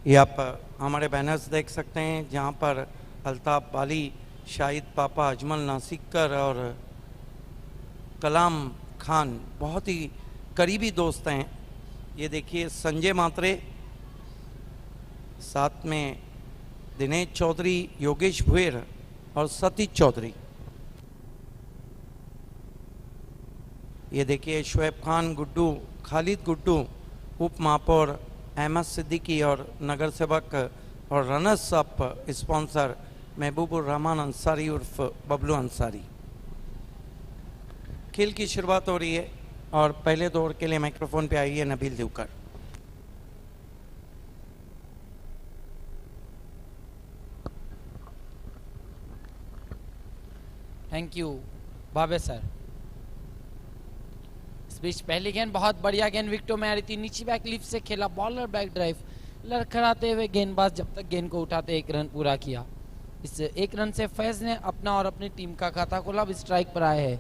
ये आप हमारे बैनर्स देख सकते हैं जहाँ पर अल्ताफ बाली, शाहिद पापा, अजमल नासिकर और कलाम खान बहुत ही करीबी दोस्त हैं। ये देखिए संजय मात्रे, साथ में दिनेश चौधरी, योगेश भुएर और सतीश चौधरी। ये देखिए शुएब खान, गुड्डू, खालिद गुड्डू, उप महापौर अहमद सिद्दीकी और नगर सेवक और runners up sponsor Mahbubur Rahman Ansari उर्फ बबलू अंसारी। खेल की शुरुआत हो रही है और पहले दौर के लिए माइक्रोफोन पे आई है Nabeel Devkar. Thank you Bhave sir. इस बीच पहली गेंद बहुत बढ़िया गेंद विकेटों में आ रही थी, नीचे बैक लिफ्ट से खेला, बॉलर बैक ड्राइव लड़खड़ाते हुए गेंदबाज जब तक गेंद को उठाते 1 रन पूरा किया। इस 1 रन से फैज ने अपना और अपनी टीम का खाता खोला। अब स्ट्राइक पर आए हैं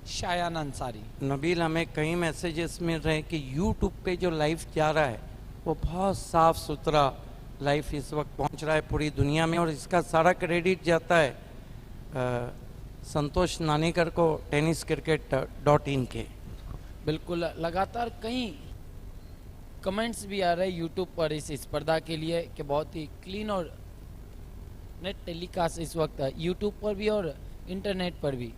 शायान अंसारी। नबील, हमें कई मैसेजेस मिल रहे हैं कि यूट्यूब पे जो लाइव जा रहा है वो बहुत साफ सुथरा लाइव इस वक्त पहुंच रहा है पूरी दुनिया में, और इसका सारा क्रेडिट जाता है संतोष नानेकर को tenniscricket.in के। बिल्कुल, लगातार कई कमेंट्स भी आ रहे हैं यूट्यूब पर इस स्पर्धा के लिए कि बहुत ही क्लीन और नेट टेलीकास्ट इस वक्त यूट्यूब पर भी और इंटरनेट पर भी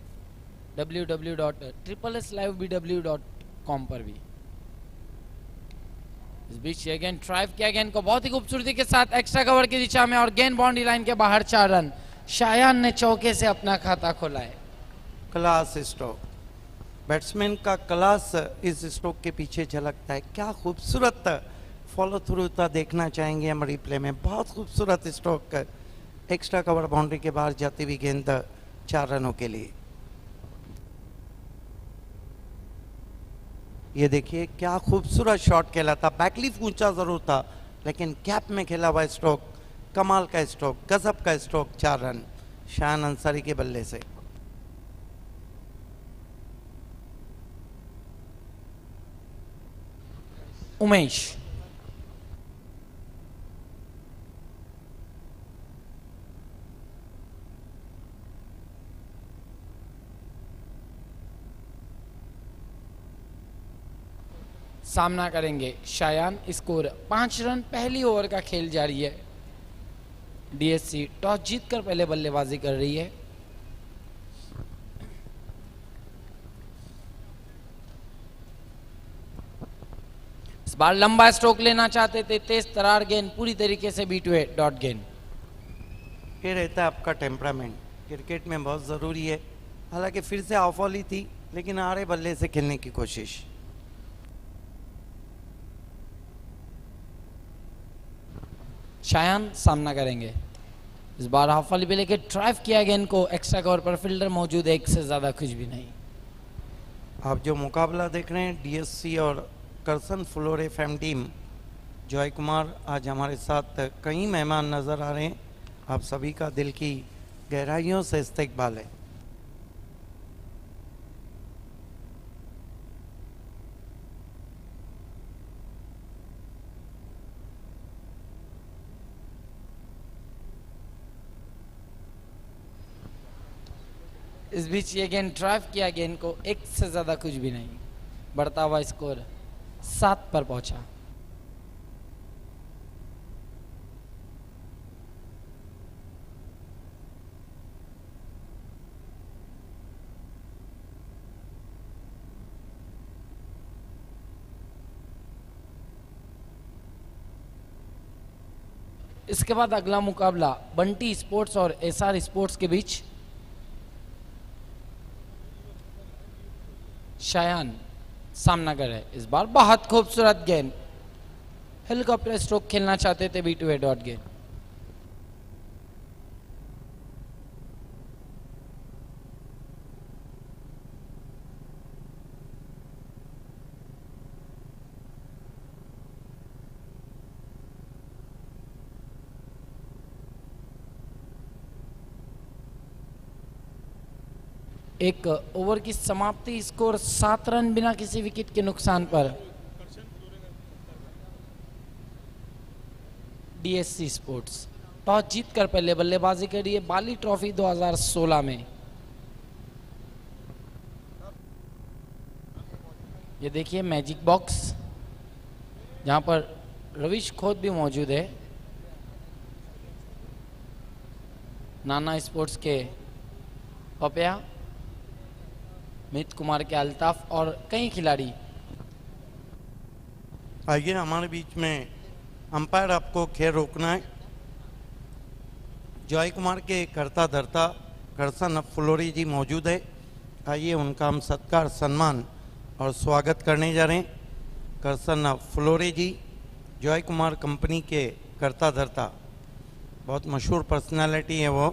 www.sslivebw.com पर भी। इस बीच ये गेंद ड्राइव किया, गेंद को बहुत ही खूबसूरती के साथ एक्स्ट्रा कवर की दिशा में और गेंद बाउंड्री लाइन के बाहर 4 रन। शायान ने चौके से अपना खाता खोला है। क्लास स्ट्रोक, बैट्समैन का क्लास इस स्ट्रोक के पीछे झलकता है। क्या खूबसूरत फॉलो थ्रू था, देखना चाहेंगे हम रिप्ले में। बहुत खूबसूरत स्ट्रोक, एक्स्ट्रा कवर बाउंड्री के बाहर जाती हुई गेंद 4 रनों के लिए। ये देखिए क्या खूबसूरत शॉट खेला था। बैकलिफ ऊंचा जरूर था लेकिन कैप में खेला हुआ स्ट्रोक, कमाल का स्ट्रोक, गजब का स्ट्रोक। 4 रन शायान अंसारी के बल्ले से। उमेश सामना करेंगे शायान। Score 5 run. पहली ओवर का खेल जारी है। डीएससी टॉस जीतकर पहले बल्लेबाजी कर रही है। इस बार लंबा स्ट्रोक लेना चाहते थे, तेज तरार गेंद पूरी तरीके से बीट हुए डॉट गेंद। ये रहता है आपका टेम्परामेंट, क्रिकेट में बहुत ज़रूरी है। हालांकि फिर से ऑफ वाली थी लेकिन आड़े बल्ले से खेलने की कोशिश। शायान सामना करेंगे। इस बार हाफ वाली पे लेके ड्राइव किया गेंद को, एक्स्ट्रा कवर पर फील्डर मौजूद है, 1 से ज़्यादा कुछ भी नहीं। आप जो मुकाबला देख रहे हैं डीएससी और Karsan floor FM team, Joy Kumar आज हमारे साथ कई मेहमान नज़र आ रहे हैं। आप सभी का दिल की गहराइयों से इस्तकबाल है। इस बीच ये गेंद ड्राइव किया गेंद को, 1 से ज़्यादा कुछ भी नहीं। बढ़ता हुआ स्कोर 7 पर पहुंचा। इसके बाद अगला मुकाबला बंटी स्पोर्ट्स और एसआर स्पोर्ट्स के बीच। शायान सामना कर रहे। इस बार बहुत खूबसूरत गेंद, हेलीकॉप्टर स्ट्रोक खेलना चाहते थे, बीट हुए डॉट गेंद। एक ओवर की समाप्ति, स्कोर 7 रन बिना किसी विकेट के नुकसान पर। डीएससी स्पोर्ट्स टॉस जीतकर पहले बल्लेबाजी करी है बाली ट्रॉफी 2016 में। ये देखिए मैजिक बॉक्स, जहां पर रविश खोत भी मौजूद है, नाना स्पोर्ट्स के पपिया, मित कुमार के अल्ताफ और कई खिलाड़ी। आइए हमारे बीच में अंपायर आपको खेल रोकना है। जॉय कुमार के करता धरता करसन फ्लोरी जी मौजूद है। आइए उनका हम सत्कार, सम्मान और स्वागत करने जा रहे हैं। करसन फ्लोरी जी जॉय कुमार कंपनी के करता धरता, बहुत मशहूर पर्सनालिटी है वो।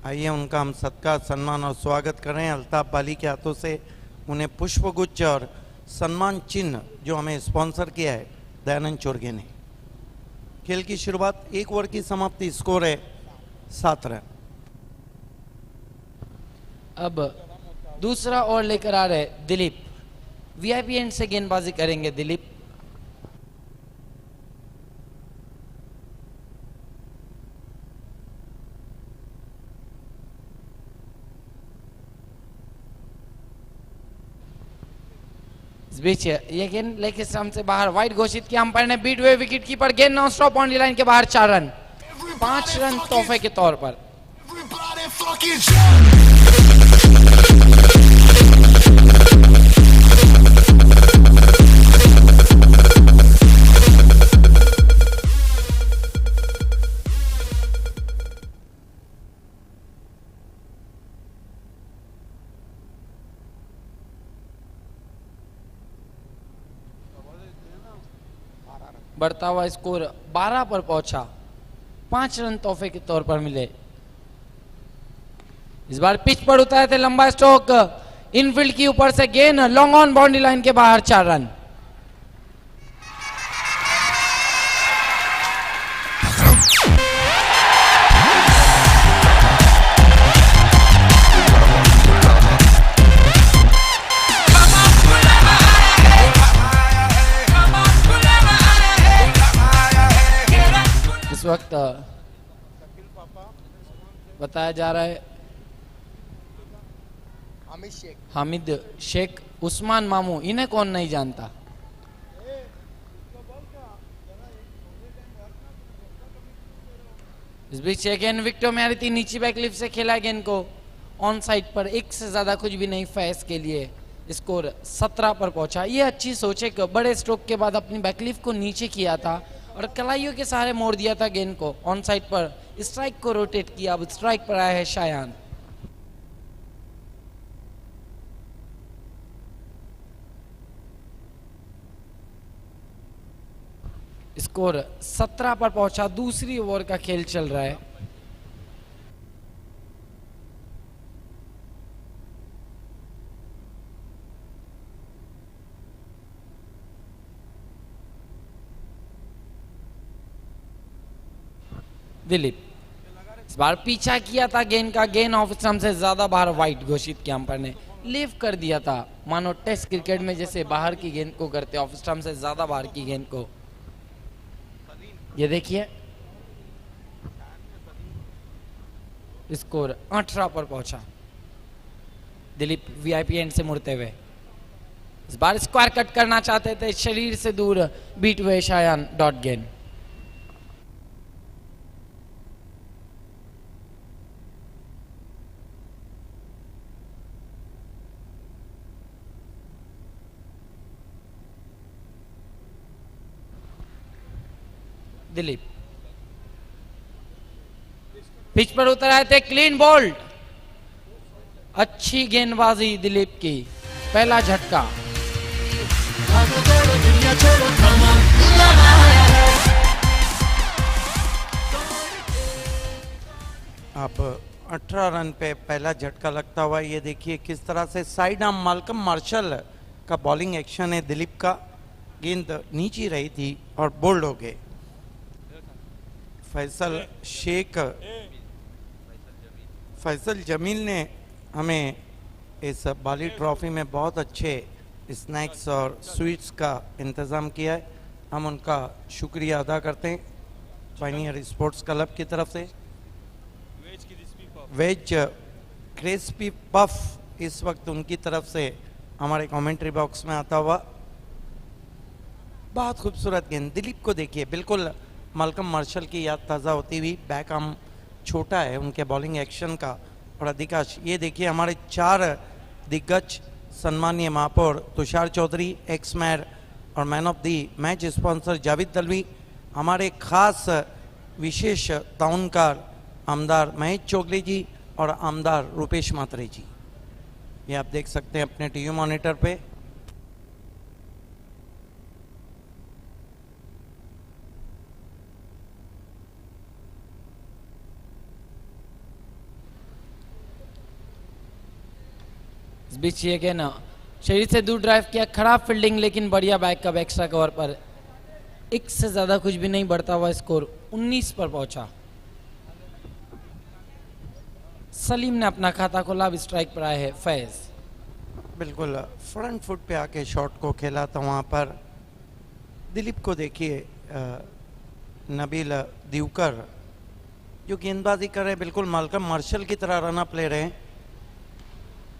आइए उनका हम सत्कार, सम्मान और स्वागत कर रहे हैं। अल्ताफ बाली के हाथों से उन्हें पुष्पगुच्छ और सम्मान चिन्ह जो हमें स्पॉन्सर किया है दयानंद चोरगे ने। खेल की शुरुआत, 1 ओवर की समाप्ति, स्कोर है 7 रन। अब दूसरा ओवर लेकर आ रहे दिलीप, वीआईपी एंड से गेंदबाजी करेंगे दिलीप। इस बीच ये गेंद लेग स्टंप से बाहर, वाइड घोषित किया अंपायर ने। बीट हुए विकेट कीपर, गेंद नॉन स्टॉप बाउंड्री लाइन के बाहर, 4 रन, 5 रन तोहफे के तौर पर। बढ़ता हुआ स्कोर 12 पर पहुंचा, 5 रन तोहफे के तौर पर मिले। इस बार पिच पर उतारे थे लंबा स्ट्रोक, इनफील्ड की ऊपर से गेंद लॉन्ग ऑन बाउंड्री लाइन के बाहर, 4 रन। इस वक्त बताया जा रहा है हामिद शेख, उस्मान मामू, इन्हें कौन नहीं जानता। इस बीच गेंद विकेटों में आ रही थी, नीचे बैकलिफ से खेला गेंद को ऑन साइड पर, 1 से ज्यादा कुछ भी नहीं फैस के लिए। स्कोर 17 पर पहुंचा। ये अच्छी सोच है कि बड़े स्ट्रोक के बाद अपनी बैकलिफ को नीचे किया था और कलाइयों के सहारे मोड़ दिया था गेंद को ऑन साइड पर, स्ट्राइक को रोटेट किया। अब स्ट्राइक पर आया है शायान। स्कोर 17 पर पहुंचा, दूसरी ओवर का खेल चल रहा है। दिलीप इस बार पीछा किया था गेंद का, गेंद ऑफ स्टंप से ज्यादा बाहर, वाइड घोषित किया अंपायर ने। लीव कर दिया था, मानो टेस्ट क्रिकेट में जैसे बाहर की गेंद को करते, ऑफ स्टंप से ज्यादा बाहर की गेंद को। ये देखिए स्कोर 18 पर पहुंचा। दिलीप वीआईपी एंड से मुड़ते हुए इस बार स्क्वायर कट करना चाहते थे, शरीर से दूर बीट हुए शायान, डॉट गेंद। दिलीप पिच पर उतर आए थे, क्लीन बोल्ड, अच्छी गेंदबाजी दिलीप की, पहला झटका। आप 18 रन पे पहला झटका लगता हुआ, ये देखिए किस तरह से साइड आर्म माल्कम मार्शल का बॉलिंग एक्शन है दिलीप का। गेंद नीचे रही थी और बोल्ड हो गए। फैसल जमील ने हमें इस बाली ट्रॉफी में बहुत अच्छे स्नैक्स और स्वीट्स का इंतज़ाम किया है, हम उनका शुक्रिया अदा करते हैं। पायनियर स्पोर्ट्स क्लब की तरफ से वेज क्रिस्पी पफ इस वक्त उनकी तरफ से हमारे कमेंट्री बॉक्स में आता हुआ। बहुत खूबसूरत गेंद, दिलीप को देखिए, बिल्कुल मलकम मार्शल की याद ताज़ा होती हुई। बैक आर्म छोटा है उनके बॉलिंग एक्शन का। और अधिकांश ये देखिए हमारे 4 दिग्गज सम्मानीय महापौर तुषार चौधरी, एक्स मेयर और man of the match sponsor Javed Dalvi, हमारे खास विशेष ताउनकार आमदार महेश चोगले जी और आमदार रूपेश मात्रे जी, ये आप देख सकते हैं अपने टीवी मॉनिटर पे। इस बीच ये क्या ना शरीर से दूर ड्राइव किया, खराब फील्डिंग लेकिन बढ़िया बैक कब एक्स्ट्रा कवर पर एक से ज्यादा कुछ भी नहीं, बढ़ता हुआ स्कोर 19 पर पहुंचा। सलीम ने अपना खाता खोला, अब स्ट्राइक पर आए हैं फैज। बिल्कुल फ्रंट फुट पे आके शॉट को खेला था वहाँ पर। दिलीप को देखिए, नबील दिवकर जो गेंदबाजी कर रहे हैं बिल्कुल मालकम मार्शल की तरह रन अप ले रहे हैं।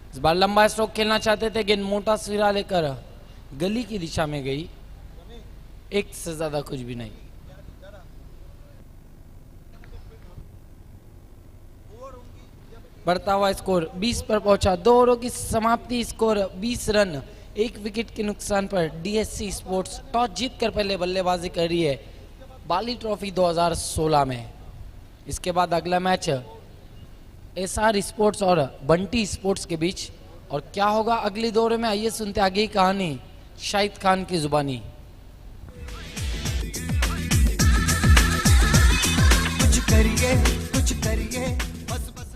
इस बार लंबा स्ट्रोक खेलना चाहते थे, गेंद मोटा सिरा लेकर गली की दिशा में गई, एक से ज्यादा कुछ भी नहीं। बढ़ता हुआ स्कोर 20 पर पहुंचा। 2 ओवरों की समाप्ति, स्कोर 20 रन, 1 विकेट के नुकसान पर डीएससी स्पोर्ट्स टॉस जीतकर पहले बल्लेबाजी कर रही है बाली ट्रॉफी 2016 में। इसके बाद अगला मैच एसआर स्पोर्ट्स और बंटी स्पोर्ट्स के बीच। और क्या होगा अगले दौरे में, आइए सुनते आगे की कहानी शाहिद खान की जुबानी। कुछ करिए कुछ करिए बस बस।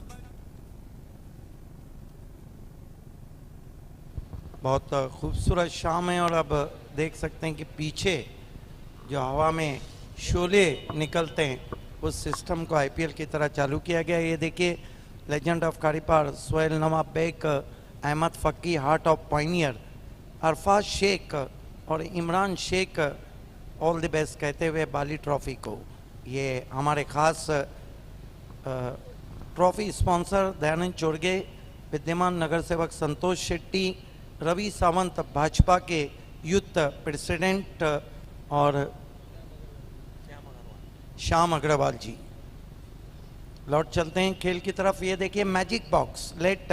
बहुत खूबसूरत शाम है और अब देख सकते हैं कि पीछे जो हवा में शोले निकलते हैं उस सिस्टम को आईपीएल की तरह चालू किया गया। ये देखिए लेजेंड ऑफ कारीपार सोहेल नवाब बेग, अहमद फ़की heart of pioneer, Arfaz Shaikh और Imran Shaikh all the best कहते हुए बाली ट्रॉफी को, ये हमारे खास ट्रॉफी स्पॉन्सर दयानंद चोरगे, विद्यमान नगर सेवक संतोष शेट्टी, रवि सावंत भाजपा के यूथ प्रेसिडेंट और श्याम अग्रवाल जी। लौट चलते हैं खेल की तरफ। ये देखिए मैजिक बॉक्स लेट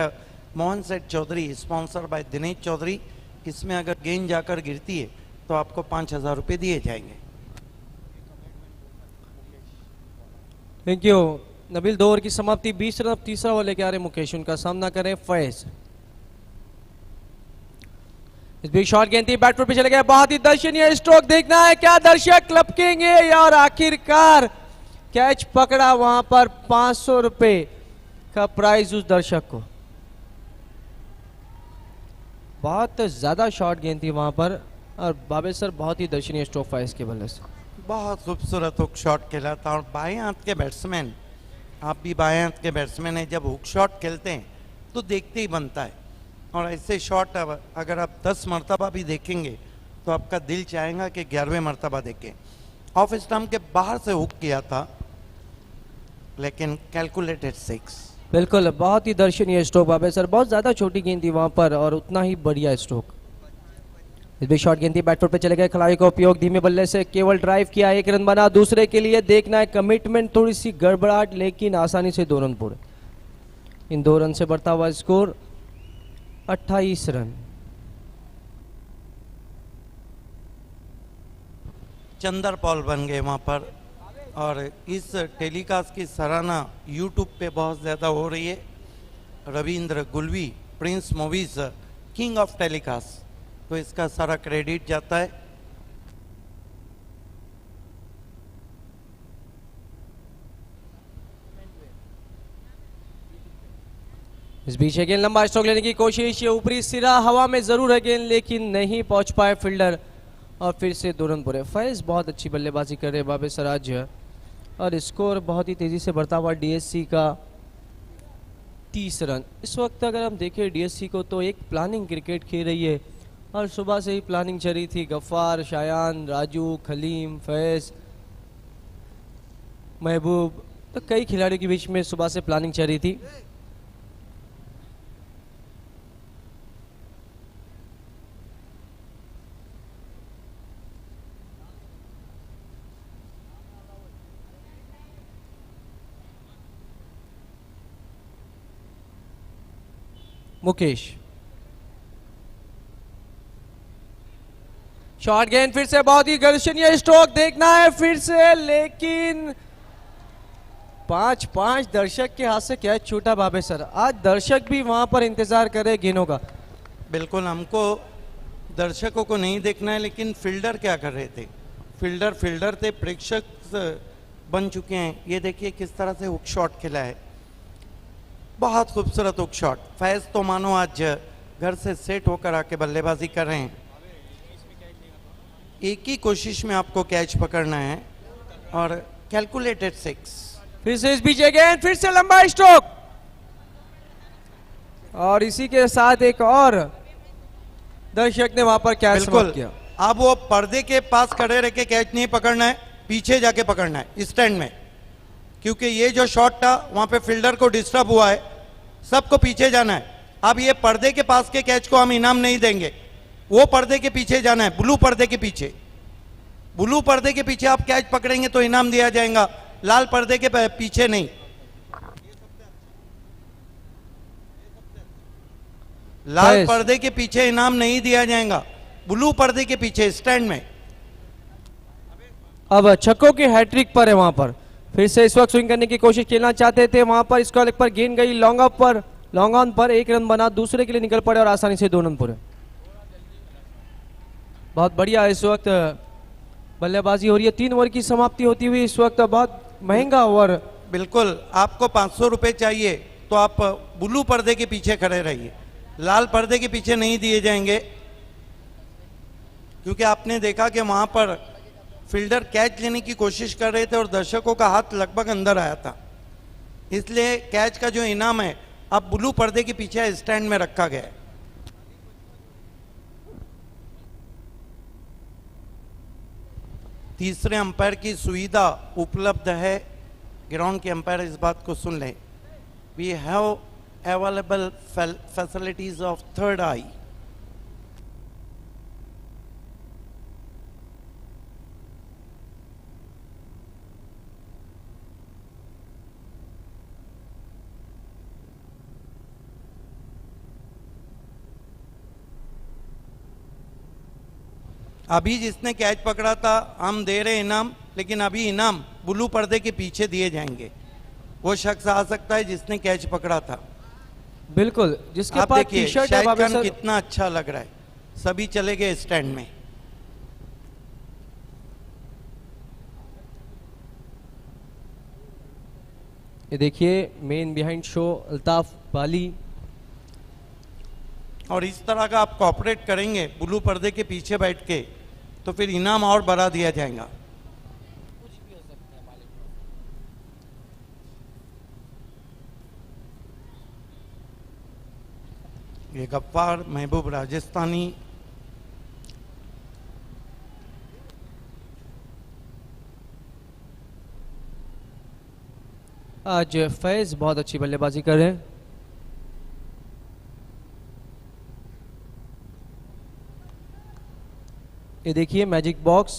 मोहन सेठ चौधरी स्पॉन्सर बाय दिनेश चौधरी। इसमें अगर गेंद जाकर गिरती है तो आपको 5,000 रुपये दिए जाएंगे। Thank you Nabeel. 2 ओवर की समाप्ति, 20 रन। अब तीसरा ओवर लेके आ रहे मुकेश, उनका सामना करें फैज। इस बीच शॉट गेंद थी, बैट पे चले गए, बहुत ही दर्शनीय स्ट्रोक देखना है, क्या दर्शक लपकेंगे और आखिरकार कैच पकड़ा। वहां पर 500 रुपए का प्राइज उस दर्शक को। बहुत ज्यादा शॉट गेंद थी वहां पर और बाबे सर बहुत ही दर्शनीय स्ट्रोक फैज के बल्ले से। बहुत खूबसूरत हुक शॉट खेला था। और बाएं हाथ के बैट्समैन, आप भी बाएं हाथ के बैट्समैन हैं, जब हुक शॉट खेलते हैं तो देखते ही बनता है। और ऐसे शॉट अगर आप 10 मरतबा भी देखेंगे तो आपका दिल चाहेगा कि 11वें मरतबा देखें। ऑफ स्टंप के बाहर से हुक किया था लेकिन कैलकुलेटेड 6। बिल्कुल बहुत ही दर्शनीय स्ट्रोक बाबे सर, बहुत ज्यादा छोटी गेंद थी वहां पर और उतना ही बढ़िया स्ट्रोक। इस भी शॉट गेंद थी, बैट पे चले गए, खिलाड़ी का उपयोग धीमे बल्ले से केवल ड्राइव किया, 1 रन बना। दूसरे के लिए देखना है कमिटमेंट, थोड़ी सी गड़बड़ाहट लेकिन आसानी से 2 रन पूरे। इन 2 रन से बढ़ता हुआ स्कोर 28 रन। चंदर पॉल बन गए वहाँ पर। और इस टेलीकास्ट की सराहना यूट्यूब पे बहुत ज़्यादा हो रही है। Ravindra Gulvi, prince movies, king of telecast, तो इसका सारा क्रेडिट जाता है। इस बीच गेंद लंबा स्ट्रोक लेने की कोशिश, ये ऊपरी सिरा हवा में जरूर है गेंद लेकिन नहीं पहुंच पाए फील्डर और फिर से 2 रन पूरे। फैज बहुत अच्छी बल्लेबाजी कर रहे हैं बाबे सराज और स्कोर बहुत ही तेजी से बढ़ता हुआ डीएससी का 30 रन। इस वक्त अगर हम देखें डीएससी को तो एक प्लानिंग क्रिकेट खेल रही है और सुबह से ही प्लानिंग चल रही थी। गफ्फार, शायान, राजू, खलीम, फैज महबूब, तो कई खिलाड़ियों के बीच में सुबह से प्लानिंग चल रही थी। मुकेश, शॉट गेंद, फिर से बहुत ही गर्जनीय स्ट्रोक देखना है फिर से, लेकिन 5-5 दर्शक के हाथ से कैच छूटा बाबे सर। आज दर्शक भी वहां पर इंतजार कर रहे गेंदों का। बिल्कुल, हमको दर्शकों को नहीं देखना है, लेकिन फील्डर क्या कर रहे थे। फील्डर थे, प्रेक्षक बन चुके हैं। ये देखिए किस तरह से हुक शॉट खेला है, बहुत खूबसूरत हुक शॉट। फैज तो मानो आज घर से सेट होकर आके बल्लेबाजी कर रहे हैं। एक ही कोशिश में आपको कैच पकड़ना है और कैलकुलेटेड 6। फिर से इस बीच गेंद, फिर से लंबा स्ट्रोक, और इसी के साथ एक और दर्शक ने वहां पर कैच समाप्त किया। अब वो पर्दे के पास खड़े रह के कैच नहीं पकड़ना है, पीछे जाके पकड़ना है स्टैंड में, क्योंकि ये जो शॉट था वहां पे फील्डर को डिस्टर्ब हुआ है। सबको पीछे जाना है। अब ये पर्दे के पास के कैच को हम इनाम नहीं देंगे, वो पर्दे के पीछे जाना है, ब्लू पर्दे के पीछे। ब्लू पर्दे के पीछे आप कैच पकड़ेंगे तो इनाम दिया जाएगा, लाल पर्दे के पीछे नहीं। लाल पर्दे के पीछे इनाम नहीं दिया जाएगा, ब्लू पर्दे के पीछे स्टैंड में। अब छक्कों की हैट्रिक पर है वहां पर। फिर से इस वक्त स्विंग करने की कोशिश खेलना चाहते थे वहां पर, इसका लेग पर गेंद गई लॉन्ग अप पर, लॉन्ग ऑन पर, एक रन बना, दूसरे के लिए निकल पड़े और आसानी से 2 रन पूरे। बहुत बढ़िया इस वक्त बल्लेबाजी हो रही है। 3 ओवर की समाप्ति होती हुई इस वक्त, बहुत महंगा ओवर। बिल्कुल, आपको 500 रुपए चाहिए तो आप ब्लू पर्दे के पीछे खड़े रहिए, लाल पर्दे के पीछे नहीं दिए जाएंगे, क्योंकि आपने देखा कि वहां पर फील्डर कैच लेने की कोशिश कर रहे थे और दर्शकों का हाथ लगभग अंदर आया था, इसलिए कैच का जो इनाम है अब ब्लू पर्दे के पीछे स्टैंड में रखा गया है। तीसरे अंपायर की सुविधा उपलब्ध है, ग्राउंड के अंपायर इस बात को सुन लें। We have available facilities of third eye. अभी जिसने कैच पकड़ा था हम दे रहे इनाम, लेकिन अभी इनाम ब्लू पर्दे के पीछे दिए जाएंगे। वो शख्स आ सकता है जिसने कैच पकड़ा था। बिल्कुल, जिसके आप पास देखिए टी-शर्ट है शाहिद खान सर, कितना अच्छा लग रहा है। सभी चले गए स्टैंड में। ये देखिए मेन बिहाइंड शो अल्ताफ बाली। और इस तरह का आप कोऑपरेट करेंगे ब्लू पर्दे के पीछे बैठ के तो फिर इनाम और बढ़ा दिया जाएगा। ये गफ्फार महबूब राजस्थानी, आज फैज बहुत अच्छी बल्लेबाजी कर रहे हैं। ये देखिए मैजिक बॉक्स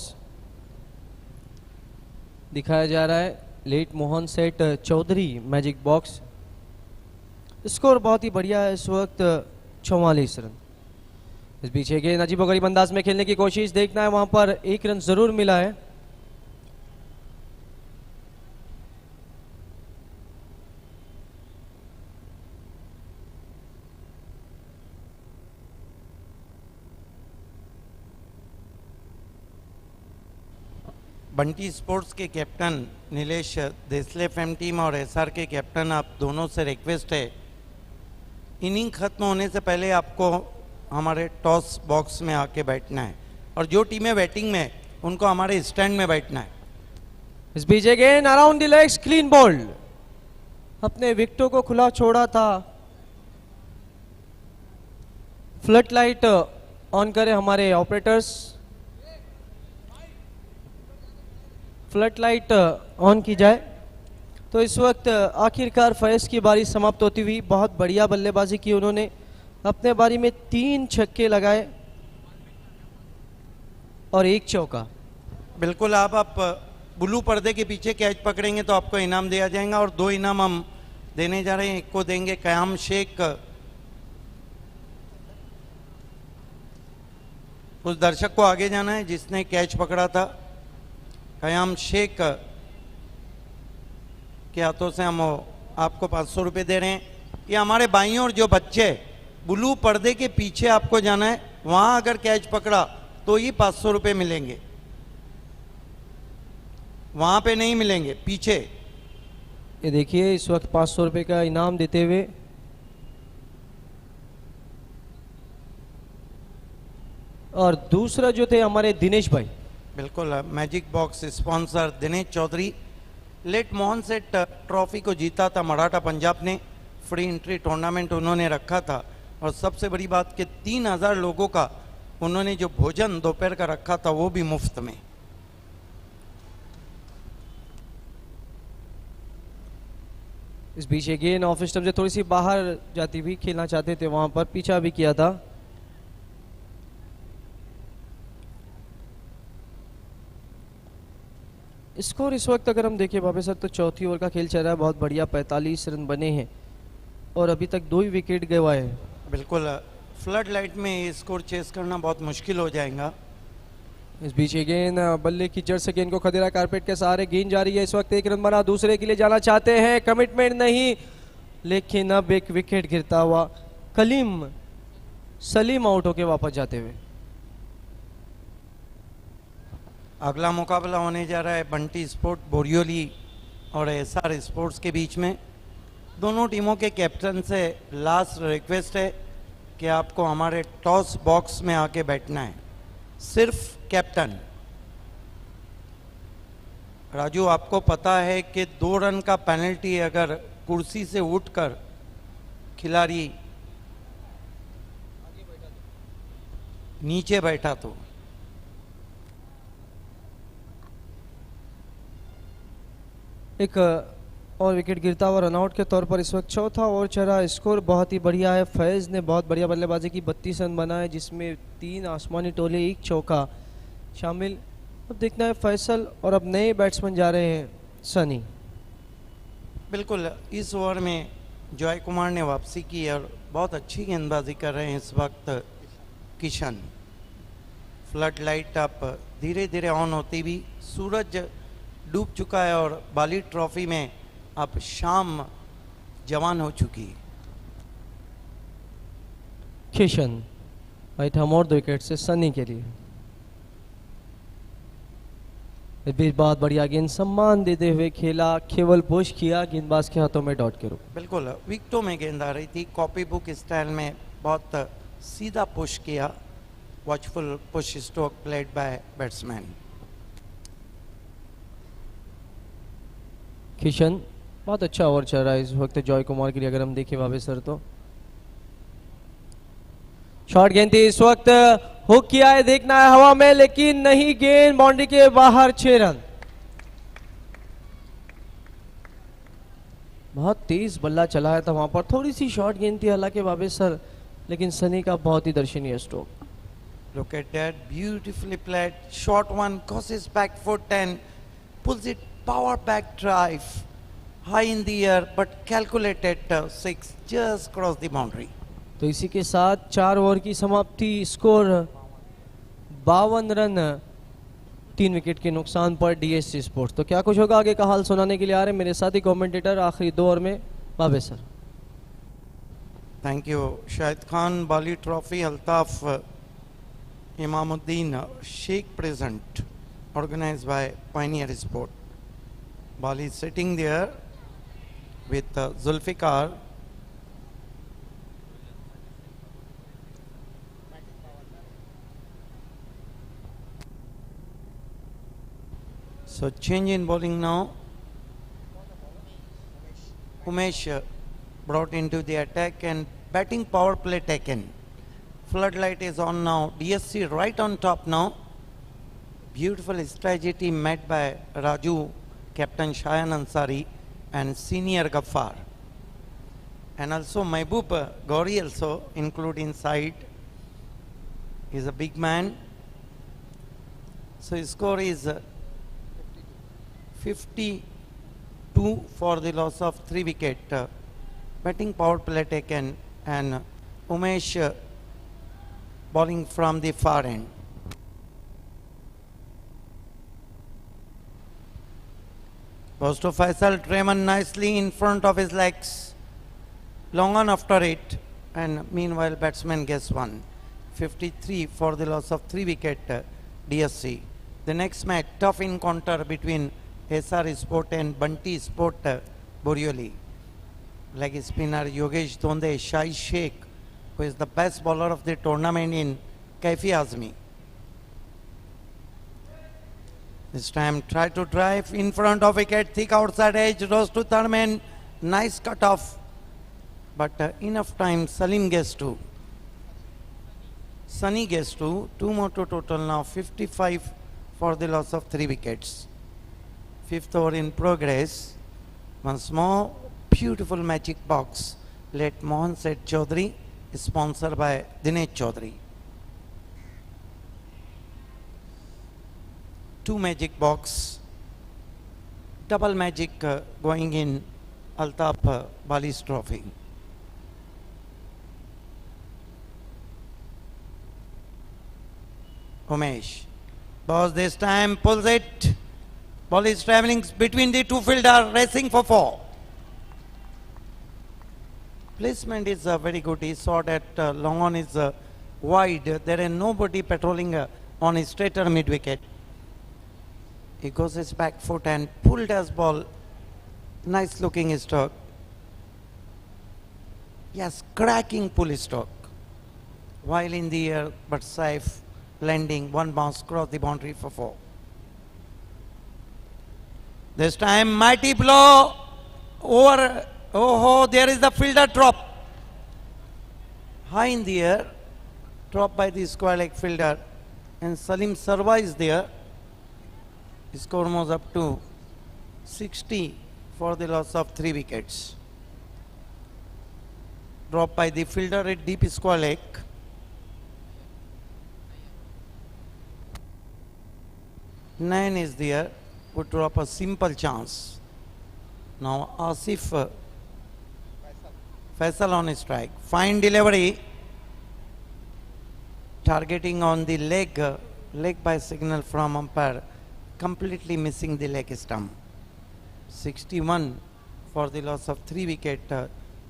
दिखाया जा रहा है, लेट मोहन सेठ चौधरी मैजिक बॉक्स। स्कोर बहुत ही बढ़िया है इस वक्त, 44 रन। इस बीच गेंद अजीबोगरीब अंदाज में खेलने की कोशिश, देखना है वहां पर 1 रन जरूर मिला है। बंटी स्पोर्ट्स के captain Nilesh Desale FM team और एसआर के कैप्टन आप दोनों से रिक्वेस्ट है, इनिंग खत्म होने से पहले आपको हमारे टॉस बॉक्स में आके बैठना है और जो टीमें बैटिंग में उनको हमारे स्टैंड में बैठना है। इस बीच again around the legs, clean bowled, अपने विकेटों को खुला छोड़ा था। फ्लड लाइट ऑन करें हमारे ऑपरेटर्स, फ्लड लाइट ऑन की जाए। तो इस वक्त आखिरकार फैज की बारी समाप्त होती हुई, बहुत बढ़िया बल्लेबाजी की उन्होंने, अपने बारी में 3 छक्के लगाए और 1 चौका। बिल्कुल, आप ब्लू पर्दे के पीछे कैच पकड़ेंगे तो आपको इनाम दिया जाएगा, और 2 इनाम हम देने जा रहे हैं। एक को देंगे कयाम शेख, उस दर्शक को आगे जाना है जिसने कैच पकड़ा था। कयाम शेख के हाथों से हम आपको 500 रुपये दे रहे हैं। ये हमारे भाइयों और जो बच्चे ब्लू पर्दे के पीछे आपको जाना है, वहां अगर कैच पकड़ा तो ही 500 रुपये मिलेंगे, वहां पे नहीं मिलेंगे, पीछे। ये देखिए इस वक्त 500 रुपये का इनाम देते हुए और दूसरा जो थे हमारे दिनेश भाई। बिल्कुल, magic box sponsor Dinesh Chaudhary, late Mohan Seth trophy को जीता था मराठा पंजाब ने, फ्री एंट्री टूर्नामेंट उन्होंने रखा था, और सबसे बड़ी बात कि 3000 लोगों का उन्होंने जो भोजन दोपहर का रखा था वो भी मुफ्त में। इस बीच अगेन ऑफ स्टंप से थोड़ी सी बाहर जाती हुई खेलना चाहते थे, वहां पर पीछा भी किया था। स्कोर इस वक्त अगर हम देखें बाबे सर तो चौथी ओवर का खेल चल रहा है, बहुत बढ़िया 45 रन बने हैं और अभी तक 2 ही विकेट गंवाए हैं। बिल्कुल, फ्लड लाइट में ये स्कोर चेस करना बहुत मुश्किल हो जाएगा। इस बीच अगेन बल्ले की जड़ से गेंद को खदेड़ा, कारपेट के सहारे गेंद जा रही है। इस वक्त 1 रन बना, दूसरे के लिए जाना चाहते हैं, कमिटमेंट नहीं, लेकिन अब एक विकेट गिरता हुआ सलीम आउट होके वापस जाते हुए। अगला मुकाबला होने जा रहा है बंटी स्पोर्ट बोरियोली और एसआर स्पोर्ट्स के बीच में। दोनों टीमों के कैप्टन से लास्ट रिक्वेस्ट है कि आपको हमारे टॉस बॉक्स में आके बैठना है, सिर्फ कैप्टन। राजू, आपको पता है कि 2 रन का पेनल्टी अगर कुर्सी से उठकर खिलाड़ी नीचे बैठा तो एक और विकेट गिरता हुआ रनआउट के तौर पर इस वक्त चौथा ओवर चला। स्कोर बहुत ही बढ़िया है, फैज़ ने बहुत बढ़िया बल्लेबाजी की, 32 रन बनाए जिसमें 3 आसमानी टोले 1 चौका शामिल। अब देखना है फैसल, और अब नए बैट्समैन जा रहे हैं सनी। बिल्कुल, इस ओवर में जॉय कुमार ने वापसी की और बहुत अच्छी गेंदबाजी कर रहे हैं इस वक्त किशन। फ्लड लाइट अब धीरे धीरे ऑन होती भी, सूरज डूब चुका है और बाली ट्रॉफी में अब शाम जवान हो चुकी। किशन भाई था और 2 विकेट से सनी के लिए। इस बीच बहुत बढ़िया गेंद सम्मान देते हुए खेला, केवल पुश किया, गेंदबाज के हाथों में डॉट के रूप। बिल्कुल, विकेटों में गेंद आ रही थी, कॉपी बुक स्टाइल में बहुत सीधा पुश किया, watchful push stroke played by batsman. Kishan बहुत अच्छा ओवर चल रहा है इस वक्त जॉय कुमार के लिए, अगर हम देखें भावे सर तो। शॉर्ट गेंद थी, इस वक्त हुक किया है, देखना है हवा में, लेकिन नहीं, गेंद बाउंड्री के बाहर, 6 रन। बहुत तेज बल्ला चलाया था वहां पर, थोड़ी सी शॉर्ट गेंद थी हालांकि भावे सर, लेकिन सनी का बहुत ही दर्शनीय stroke. Look at that, beautifully played, short one, crosses back foot and pulls it power back drive, high in the air but calculated 6, just cross the boundary. तो इसी के साथ 4 ओवर की समाप्ति, स्कोर 52 रन, 3 विकेट के नुकसान पर DSC sports. तो क्या कुछ होगा आगे का हाल सुनाने के लिए आ रहे मेरे साथी कमेंटेटर आखिरी 2 ओवर में बाबे sir. Thank you Shahid Khan. Bali trophy Altaf Imamuddin Shaikh present, organized by Pioneer Sport. Bali is sitting there with Zulfikar. So change in bowling now. Umesh brought into the attack and batting power play taken. Floodlight is on now. DSC right on top now. Beautiful strategy made by Raju, Captain Shayan Ansari. and senior Gaffar. And also Mehboob Gauri also include inside. He's a big man. So his score is 52 for the loss of 3 wicket. Batting power play taken and Umesh bowling from the far end. Goes to Faisal Treman nicely in front of his legs. Long on after it, and meanwhile batsman gets one. 53 for the loss of 3 wicket DSC. The next match, tough encounter between SR Sport and Bunty Sport Boryoli. Leg spinner Yogesh Donde, Shai Sheikh, who is the best bowler of the tournament in Kaifi Azmi. This time try to drive in front of wicket, thick outside edge, rose to third man, nice cut off. But enough time, Salim gets 2. Sunny gets 2, 2 more to total now, 55 for the loss of 3 wickets. 5th over in progress. Once more, beautiful magic box. Let Mohan Seth Chaudhary, sponsored by Dinesh Chaudhary. 2 magic box, double magic going in Altaf Bali's trophy. Umesh, boss this time pulls it. Ball is travelling between the 2 fielder, racing for 4. Placement is very good. He saw that long on is wide. There is nobody patrolling on his straighter mid wicket. He goes his back foot and pulled his ball. Nice looking stroke. Yes, cracking pull stroke. While in the air, but safe, landing, 1 bounce, cross the boundary for 4. This time, mighty blow over. Oh, there is the fielder drop. High in the air, dropped by the square leg fielder, and Salim survives there. His score moves up to 60 for the loss of 3 wickets. Dropped by the fielder at deep square leg. Nine is there, would drop a simple chance. Now Asif Faisal on strike. Fine delivery. Targeting on the leg, leg by signal from umpire. Completely missing the leg stump. 61 for the loss of 3 wicket.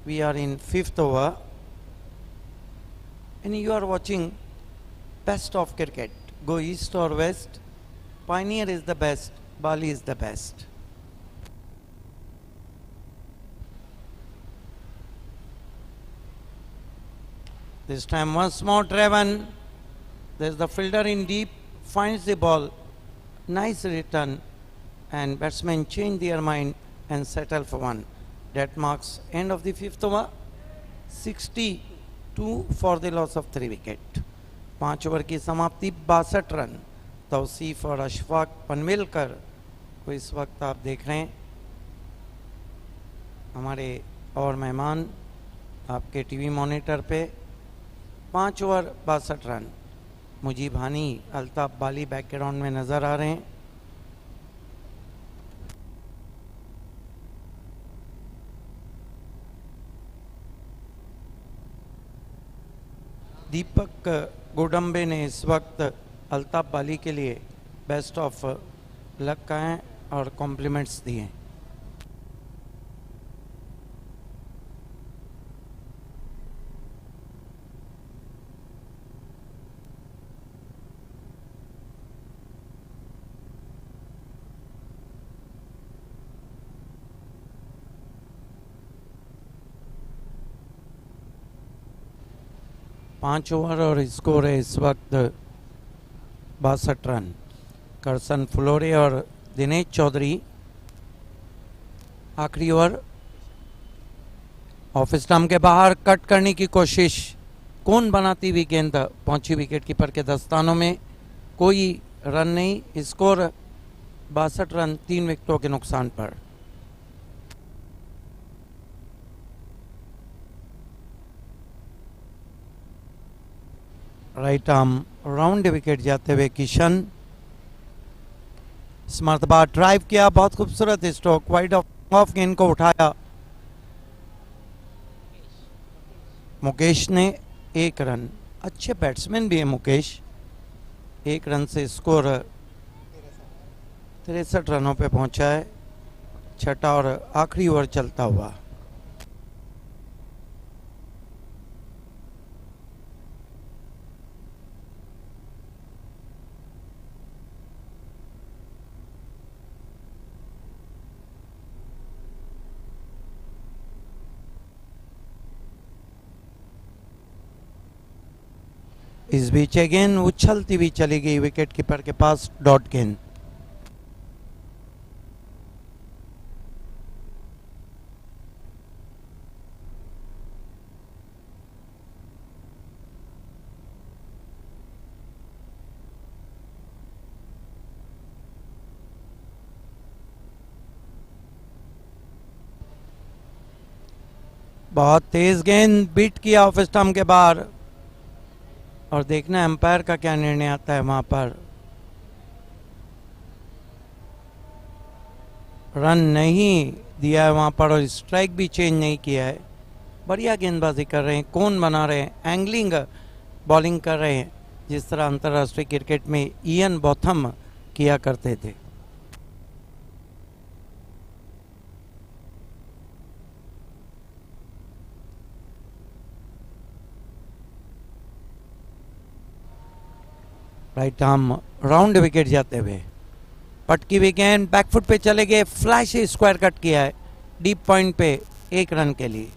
We are in 5th over. And you are watching best of cricket. Go east or west. Pioneer is the best. Bali is the best. This time once more driven. There's the fielder in deep. Finds the ball. Nice return, and batsmen change their mind and settle for 1. That marks end of the 5th over. 62 for the loss of 3 wicket. 5 over की समाप्ति 62 run. Tausif और अशफाक पनवेलकर को इस वक्त आप देख रहे हैं. हमारे और मेहमान आपके टीवी मॉनिटर पे. 5 ओवर 62 रन. मुजीब हानी, अल्ताफ बाली बैकग्राउंड में नजर आ रहे हैं. दीपक गोडम्बे ने इस वक्त अल्ताफ बाली के लिए बेस्ट ऑफ लक कहे और कॉम्प्लीमेंट्स दिए. पाँच ओवर और स्कोर है इस वक्त 62 रन. करसन फ्लोरे और दिनेश चौधरी. आखिरी ओवर. ऑफ स्टंप के बाहर कट करने की कोशिश. कौन बनाती हुई गेंद पहुंची विकेट कीपर के दस्तानों में. कोई रन नहीं. स्कोर 62 रन 3 विकेटों के नुकसान पर. राइट आर्म राउंड विकेट जाते हुए किशन। इस मरतबा ड्राइव किया, बहुत खूबसूरत स्ट्रोक, वाइड ऑफ गेंद को उठाया मुकेश ने। 1 रन, अच्छे बैट्समैन भी है मुकेश। 1 रन से स्कोर 63 रनों पे पहुंचा है। छठा और आखिरी ओवर चलता हुआ। इस बीच गेंद उछलती हुई चली गई विकेट कीपर के पास, डॉट गेंद। बहुत तेज गेंद बीट किया ऑफ स्टंप के बाहर, और देखना एम्पायर का क्या निर्णय आता है वहां पर। रन नहीं दिया है वहां पर और स्ट्राइक भी चेंज नहीं किया है। बढ़िया गेंदबाजी कर रहे हैं, कोन बना रहे हैं, एंगलिंग बॉलिंग कर रहे हैं, जिस तरह अंतर्राष्ट्रीय क्रिकेट में इयन बोथम किया करते थे। राइट आर्म राउंड विकेट जाते हुए, पटकी हुई गेंद बैकफुट पे चले गए, फ्लैश स्क्वायर कट किया है डीप पॉइंट पे 1 रन के लिए।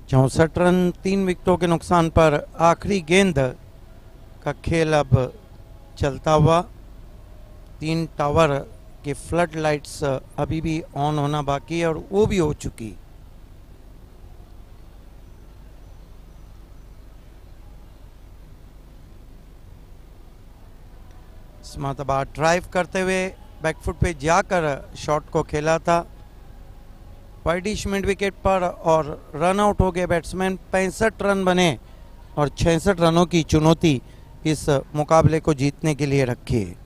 चौसठ रन 3 विकेटों के नुकसान पर आखिरी गेंद का खेल अब चलता हुआ। 3 टावर के फ्लड लाइट्स अभी भी ऑन होना बाकी है और वो भी हो चुकी। इस मरतबा ड्राइव करते हुए बैकफुट पे जाकर शॉट को खेला था वाइडिश मिड विकेट पर और रन आउट हो गए बैट्समैन। 65 रन बने और 66 रनों की चुनौती इस मुकाबले को जीतने के लिए रखी है।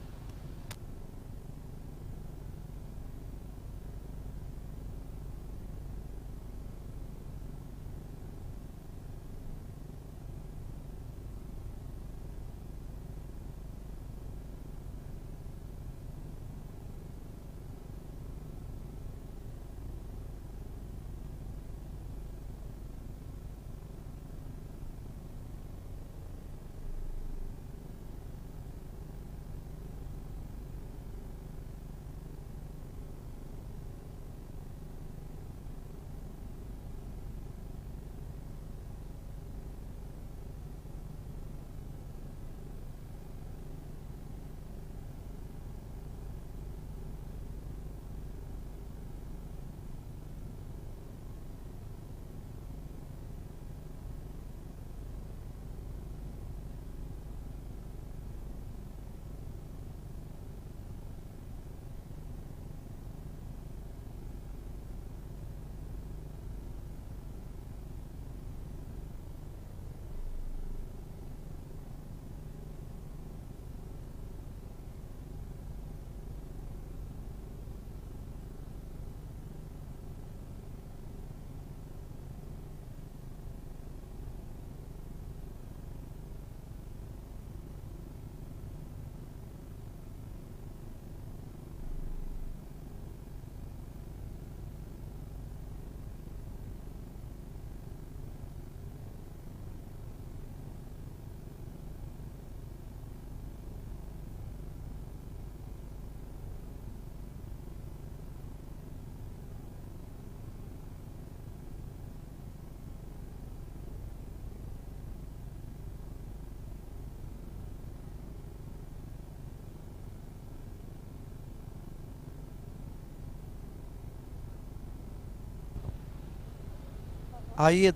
आइए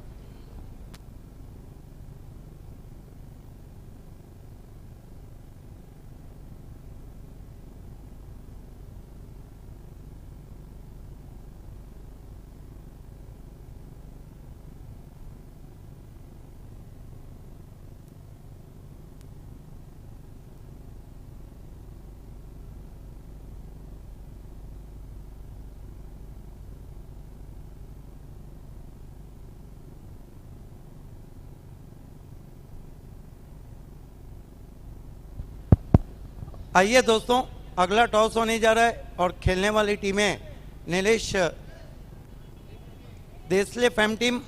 आइए दोस्तों, अगला टॉस होने जा रहा है और खेलने वाली टीमें Nilesh Desle fam team,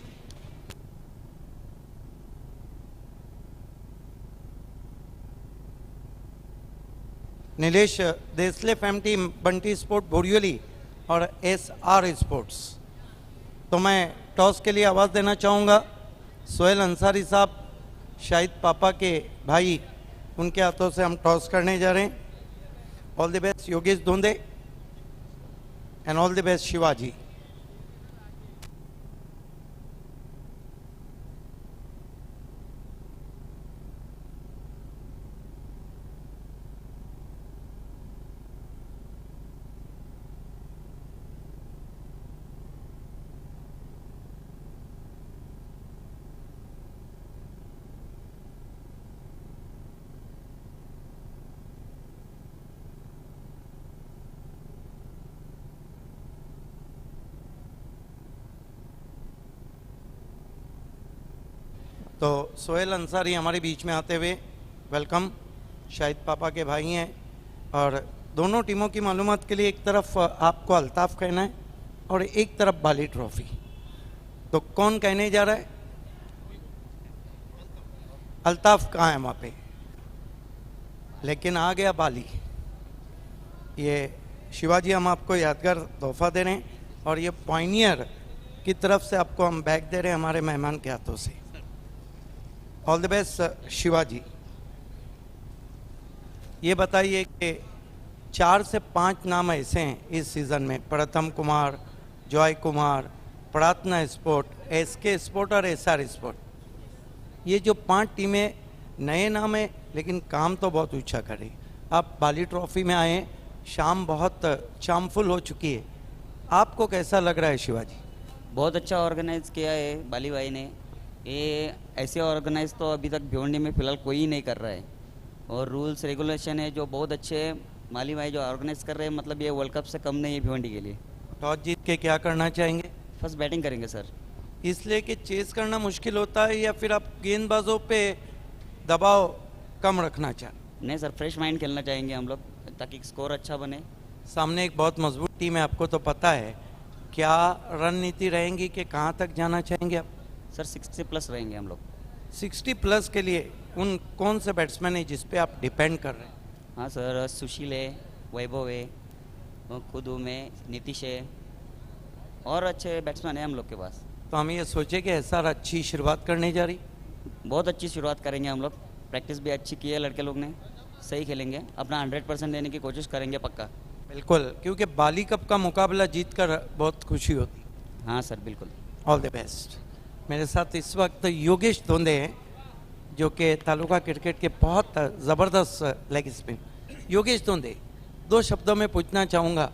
Nilesh Desle fam team, Bunty sport Borivali और SR स्पोर्ट्स। तो मैं टॉस के लिए आवाज़ देना चाहूँगा सोहेल अंसारी साहब, शाहिद पापा के भाई, उनके हाथों से हम टॉस करने जा रहे हैं। All the best Yogesh Dhonde and all the best Shivaji. तो सोहेल अंसारी हमारे बीच में आते हुए वेलकम। शाहिद पापा के भाई हैं और दोनों टीमों की मालूमात के लिए एक तरफ आपको अल्ताफ कहना है और एक तरफ बाली ट्रॉफी। तो कौन कहने जा रहा है? अल्ताफ कहाँ है वहाँ पे? लेकिन आ गया बाली। ये शिवाजी हम आपको यादगार तोहफा दे रहे हैं और ये पॉइनियर की तरफ से आपको हम बैग दे रहे हैं हमारे मेहमान के हाथों से। All the best Shivaji. ये बताइए कि 4 से 5 नाम ऐसे हैं इस सीज़न में, प्रथम कुमार, जॉय कुमार, प्रार्थना स्पोर्ट, SK स्पोर्ट और SR स्पोर्ट। ये जो 5 टीमें नए नाम हैं लेकिन काम तो बहुत ऊंचा करें। आप बाली ट्रॉफी में आए, शाम बहुत चामफुल हो चुकी है, आपको कैसा लग रहा है शिवाजी? बहुत अच्छा ऑर्गेनाइज किया है बाली भाई ने। ये ऐसे ऑर्गेनाइज तो अभी तक भिवंडी में फ़िलहाल कोई नहीं कर रहा है और रूल्स रेगुलेशन है जो बहुत अच्छे हैं। माली भाई जो ऑर्गेनाइज कर रहे हैं, मतलब ये वर्ल्ड कप से कम नहीं है भिवंडी के लिए। टॉस जीत के क्या करना चाहेंगे? फर्स्ट बैटिंग करेंगे सर। इसलिए कि चेस करना मुश्किल होता है या फिर आप गेंदबाजों पे दबाव कम रखना चाहते? नहीं सर, फ्रेश माइंड खेलना चाहेंगे हम लोग ताकि स्कोर अच्छा बने। सामने एक बहुत मजबूत टीम है, आपको तो पता है। क्या रणनीति रहेंगी कि कहाँ तक जाना चाहेंगे आप? सर 60 प्लस रहेंगे हम लोग। 60 प्लस के लिए उन कौन से बैट्समैन है जिस पे आप डिपेंड कर रहे हैं? हाँ सर, सुशील है, वैभव है, खुद में नीतीश है और अच्छे बैट्समैन है हम लोग के पास। तो हम ये सोचे कि ऐसा अच्छी शुरुआत करने जा रही। बहुत अच्छी शुरुआत करेंगे हम लोग। प्रैक्टिस भी अच्छी की है लड़के लोग ने, सही खेलेंगे, अपना 100% देने की कोशिश करेंगे पक्का। बिल्कुल, क्योंकि बाली कप का मुकाबला जीतकर बहुत खुशी होती। हाँ सर बिल्कुल। All the best. मेरे साथ इस वक्त योगेश धोंदे हैं जो कि तालुका क्रिकेट के बहुत ज़बरदस्त लेग स्पिन। योगेश धोंदे, 2 शब्दों में पूछना चाहूँगा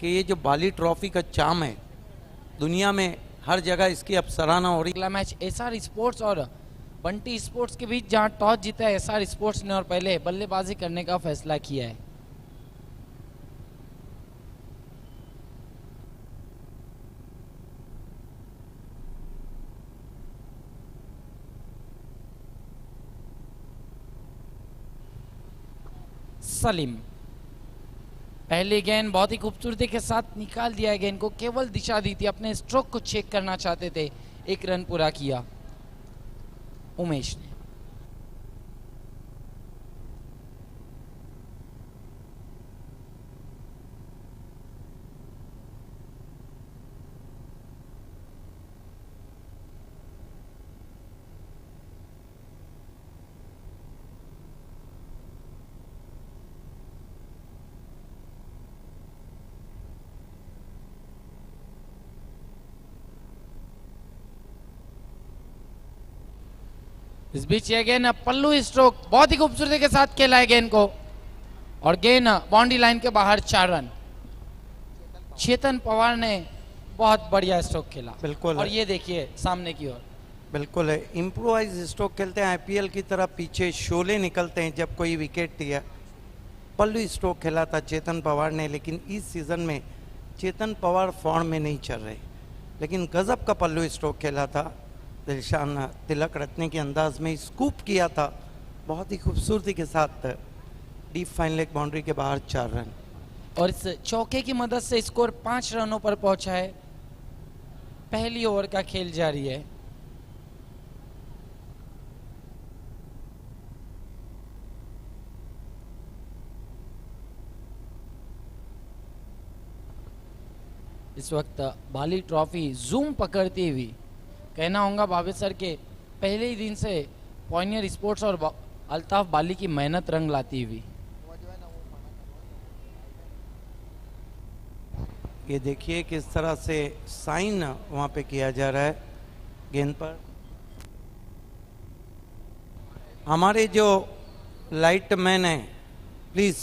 कि ये जो बाली ट्रॉफी का चाम है, दुनिया में हर जगह इसकी अब सराहना हो रही। अगला मैच SR स्पोर्ट्स और बंटी स्पोर्ट्स के बीच, जहां टॉस जीता है SR स्पोर्ट्स ने और पहले बल्लेबाजी करने का फैसला किया है। सलीम, पहली गेंद बहुत ही खूबसूरती के साथ निकाल दिया है। गेंद को केवल दिशा दी थी, अपने स्ट्रोक को चेक करना चाहते थे। 1 रन पूरा किया उमेश ने। इस बीच ये गेंद पल्लू स्ट्रोक बहुत ही खूबसूरती के साथ खेला है गेंद को और गेंद बाउंड्री लाइन के बाहर 4 रन। चेतन पवार ने बहुत बढ़िया स्ट्रोक खेला। बिल्कुल। और ये देखिए सामने की ओर। बिल्कुल है, इम्प्रोवाइज स्ट्रोक खेलते हैं। IPL की तरह पीछे शोले निकलते हैं जब कोई विकेट दिया। पल्लू स्ट्रोक खेला था चेतन पवार ने, लेकिन इस सीज़न में चेतन पवार फॉर्म में नहीं चल रहे, लेकिन गजब का पल्लू स्ट्रोक खेला था। दिलशान तिलक रत्ने के अंदाज में स्कूप किया था, बहुत ही खूबसूरती के साथ डीप फाइन लेग बाउंड्री के बाहर 4 रन। और इस चौके की मदद से स्कोर 5 रनों पर पहुंचा है। पहली ओवर का खेल जारी है। इस वक्त बाली ट्रॉफी जूम पकड़ती हुई, कहना होगा भावेश सर के पहले ही दिन से पॉइनियर स्पोर्ट्स और अल्ताफ बाली की मेहनत रंग लाती हुई। ये देखिए किस तरह से साइन वहां पे किया जा रहा है गेंद पर। हमारे जो लाइट मैन है प्लीज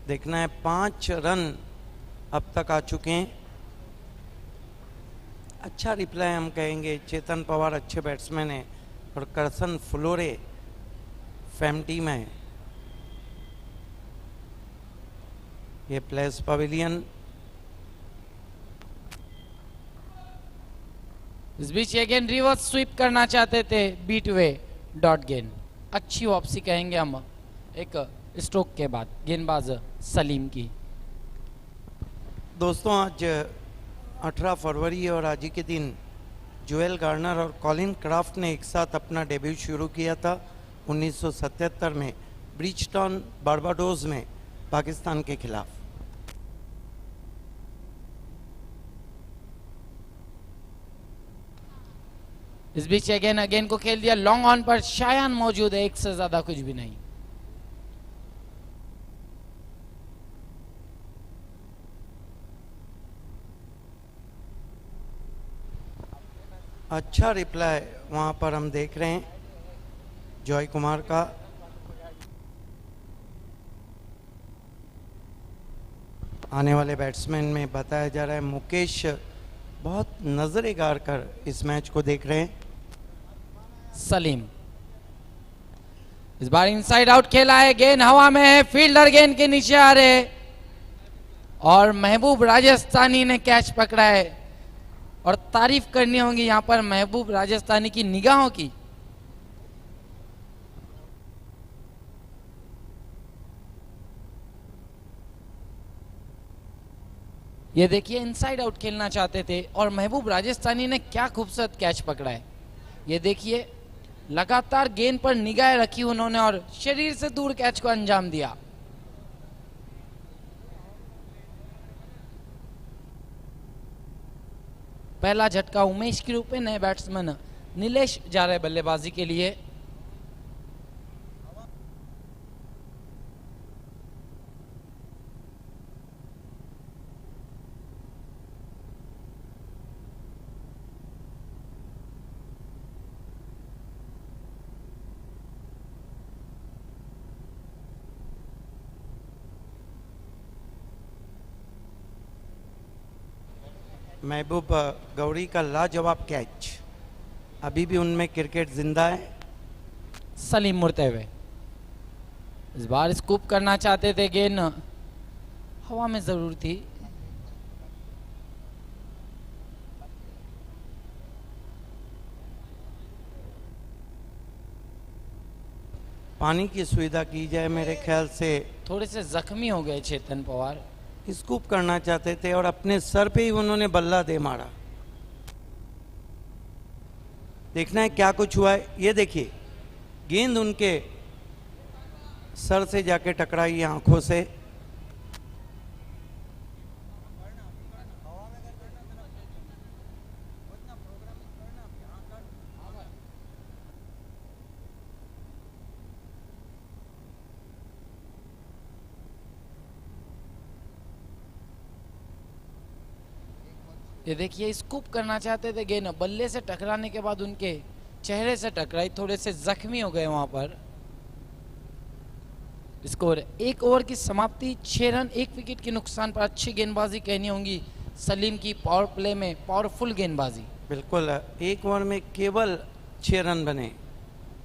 देखना है। 5 रन अब तक आ चुके हैं। अच्छा रिप्लाई हम कहेंगे। चेतन पवार अच्छे बैट्समैन हैं और करसन फ्लोरे फैम टीम है। ये प्लेस पवेलियन। इस बीच अगेन रिवर्स स्वीप करना चाहते थे बीट वे डॉट गेंद। अच्छी वापसी कहेंगे हम एक स्ट्रोक के बाद गेंदबाज सलीम की। दोस्तों आज 18 फरवरी और आज ही के दिन जोएल गार्नर और कॉलिन क्राफ्ट ने एक साथ अपना डेब्यू शुरू किया था 1977 में ब्रिजटॉन बारबाडोस में पाकिस्तान के खिलाफ। इस बीच अगेन को खेल दिया लॉन्ग ऑन पर। शायान मौजूद है, एक से ज्यादा कुछ भी नहीं। अच्छा रिप्लाई वहां पर हम देख रहे हैं जॉय कुमार का। आने वाले बैट्समैन में बताया जा रहा है मुकेश बहुत नजरे गार कर इस मैच को देख रहे हैं। सलीम इस बार इनसाइड आउट खेला है। गेंद हवा में है, फील्डर गेंद के नीचे आ रहे और महबूब राजस्थानी ने कैच पकड़ा है। और तारीफ करनी होगी यहां पर महबूब राजस्थानी की निगाहों की। ये देखिए इनसाइड आउट खेलना चाहते थे और महबूब राजस्थानी ने क्या खूबसूरत कैच पकड़ा है। ये देखिए लगातार गेंद पर निगाह रखी उन्होंने और शरीर से दूर कैच को अंजाम दिया। पहला झटका उमेश के रूप में नए बैट्समैन नीलेश जा रहे बल्लेबाजी के लिए। महबूब गौरी का लाजवाब कैच। अभी भी उनमें क्रिकेट जिंदा है। सलीम मुड़ते हुए इस बार स्कूप करना चाहते थे, गेंद हवा में जरूर थी। पानी की सुविधा की जाए। मेरे ख्याल से थोड़े से जख्मी हो गए चेतन पवार। स्कूप करना चाहते थे और अपने सर पे ही उन्होंने बल्ला दे मारा। देखना है क्या कुछ हुआ है। ये देखिए गेंद उनके सर से जाके टकराई आंखों से। ये देखिए स्कूप करना चाहते थे, गेंद बल्ले से टकराने के बाद उनके चेहरे से टकराई, थोड़े से जख्मी हो गए वहां पर। स्कोर 1 ओवर की समाप्ति, 6 रन 1 विकेट के नुकसान पर। अच्छी गेंदबाजी कहनी होगी सलीम की, पावर प्ले में पावरफुल गेंदबाजी। बिल्कुल 1 ओवर में केवल 6 रन बने।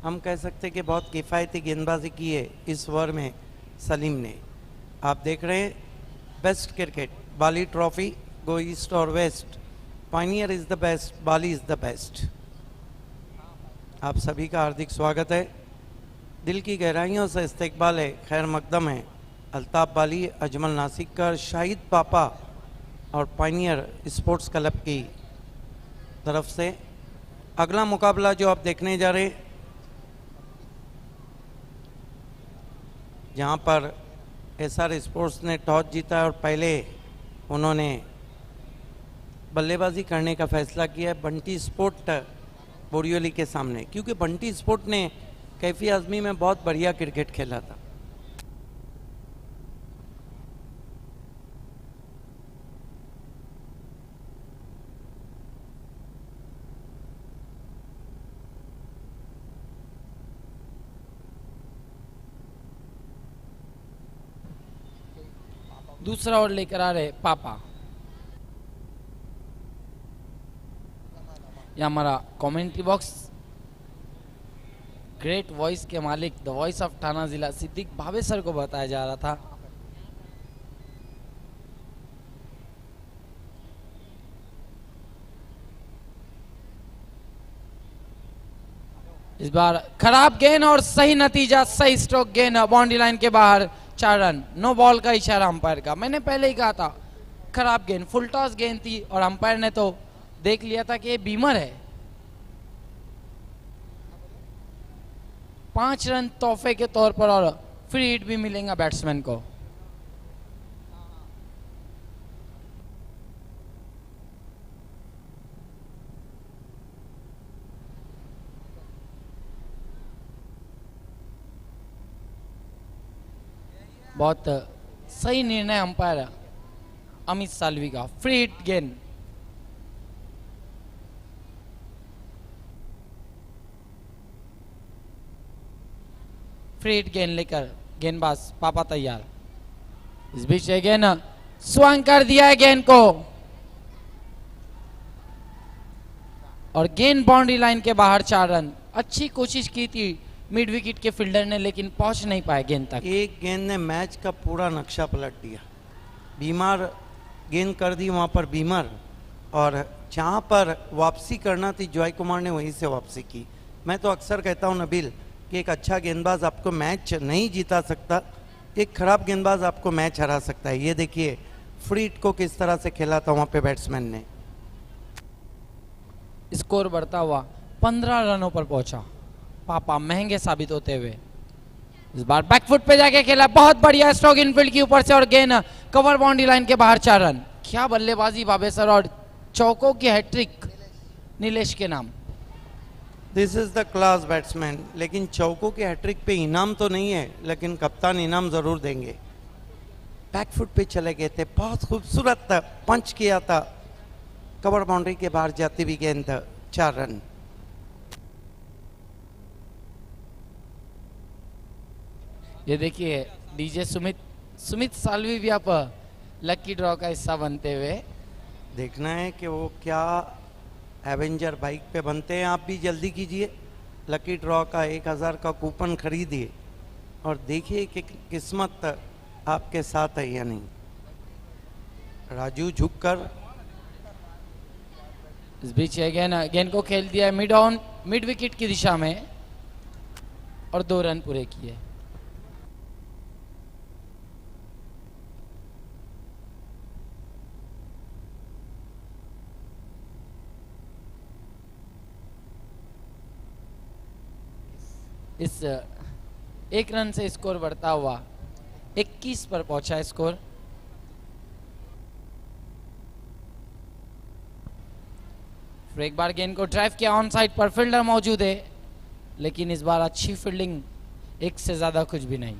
हम कह सकते कि बहुत किफ़ायती गेंदबाजी की है इस ओवर में सलीम ने। आप देख रहे हैं best cricket, Bali trophy, go east और west, pioneer is the best, Bali is the best. आप सभी का हार्दिक स्वागत है। दिल की गहराइयों से इस्तकबाल है, खैर मकदम है अल्ताफ़ बाली, अजमल नासिकर, शाहिद पापा और पायनियर स्पोर्ट्स क्लब की तरफ से। अगला मुकाबला जो आप देखने जा रहे हैं, जहां पर एसआर स्पोर्ट्स ने टॉस जीता है और पहले उन्होंने बल्लेबाजी करने का फैसला किया है बंटी स्पोर्ट बोरियोली के सामने, क्योंकि बंटी स्पोर्ट ने कैफी आजमी में बहुत बढ़िया क्रिकेट खेला था। दूसरा ओवर लेकर आ रहे पापा। ये हमारा कमेंट्री बॉक्स ग्रेट वॉइस के मालिक द वॉइस ऑफ थाना जिला सिद्दीक भावे सर को बताया जा रहा था। इस बार खराब गेंद और सही नतीजा, सही स्ट्रोक गेंद बाउंड्री लाइन के बाहर, 4 रन। नो बॉल का इशारा अंपायर का। मैंने पहले ही कहा था खराब गेंद, फुल टॉस गेंद थी और अंपायर ने तो देख लिया था कि ये बीमर है। 5 रन तोहफे के तौर पर और फ्री हिट भी मिलेगा बैट्समैन को। बहुत सही निर्णय अंपायर अमित सालवी का। फ्री हिट गेंद। फ्री हिट गेंद लेकर गेंदबाज पापा तैयार। इस बीच गेंद स्वंग कर दिया है गेंद को और गेंद बाउंड्री लाइन के बाहर, 4 रन। अच्छी कोशिश की थी मिड विकेट के फील्डर ने, लेकिन पहुंच नहीं पाए गेंद तक। एक गेंद ने मैच का पूरा नक्शा पलट दिया। बीमार गेंद कर दी वहाँ पर बीमर, और जहाँ पर वापसी करना थी जॉय कुमार ने वहीं से वापसी की। मैं तो अक्सर कहता हूँ नबील कि एक अच्छा गेंदबाज आपको मैच नहीं जीता सकता, एक खराब गेंदबाज आपको मैच हरा सकता है। ये देखिए फ्री हिट को किस तरह से खेला था वहाँ पे बैट्समैन ने। स्कोर बढ़ता हुआ 15 रनों पर पहुंचा। पापा महंगे साबित होते हुए इस बार बैकफुट पे जाके खेला, बहुत बढ़िया स्ट्रोक इनफील्ड की ऊपर से और गेंद कवर बाउंड्री लाइन के बाहर, 4 रन। क्या बल्लेबाजी भावेसर, और चौकों की हैट्रिक नीलेश के नाम। This is the class batsman. लेकिन चौकों के हैट्रिक पे इनाम तो नहीं है, लेकिन कप्तान इनाम जरूर देंगे। बैकफुट पे चले गए थे, बहुत खूबसूरत पंच किया था, कवर बाउंड्री के बाहर जाती भी गेंद, 4 रन। ये देखिए डीजे सुमित सालवी भी आप लकी ड्रॉ का हिस्सा बनते हुए। देखना है कि वो क्या एवेंजर बाइक पे बनते हैं। आप भी जल्दी कीजिए, लकी ड्रॉ का 1000 का कूपन खरीदिए और देखिए कि किस्मत आपके साथ है या नहीं। राजू झुककर इस बीच गेंद को खेल दिया मिड विकेट की दिशा में और 2 रन पूरे किए। इस 1 रन से स्कोर बढ़ता हुआ 21 पर पहुंचा स्कोर। फिर एक बार गेंद को ड्राइव किया ऑन साइड पर, फील्डर मौजूद है, लेकिन इस बार अच्छी फील्डिंग, 1 से ज्यादा कुछ भी नहीं।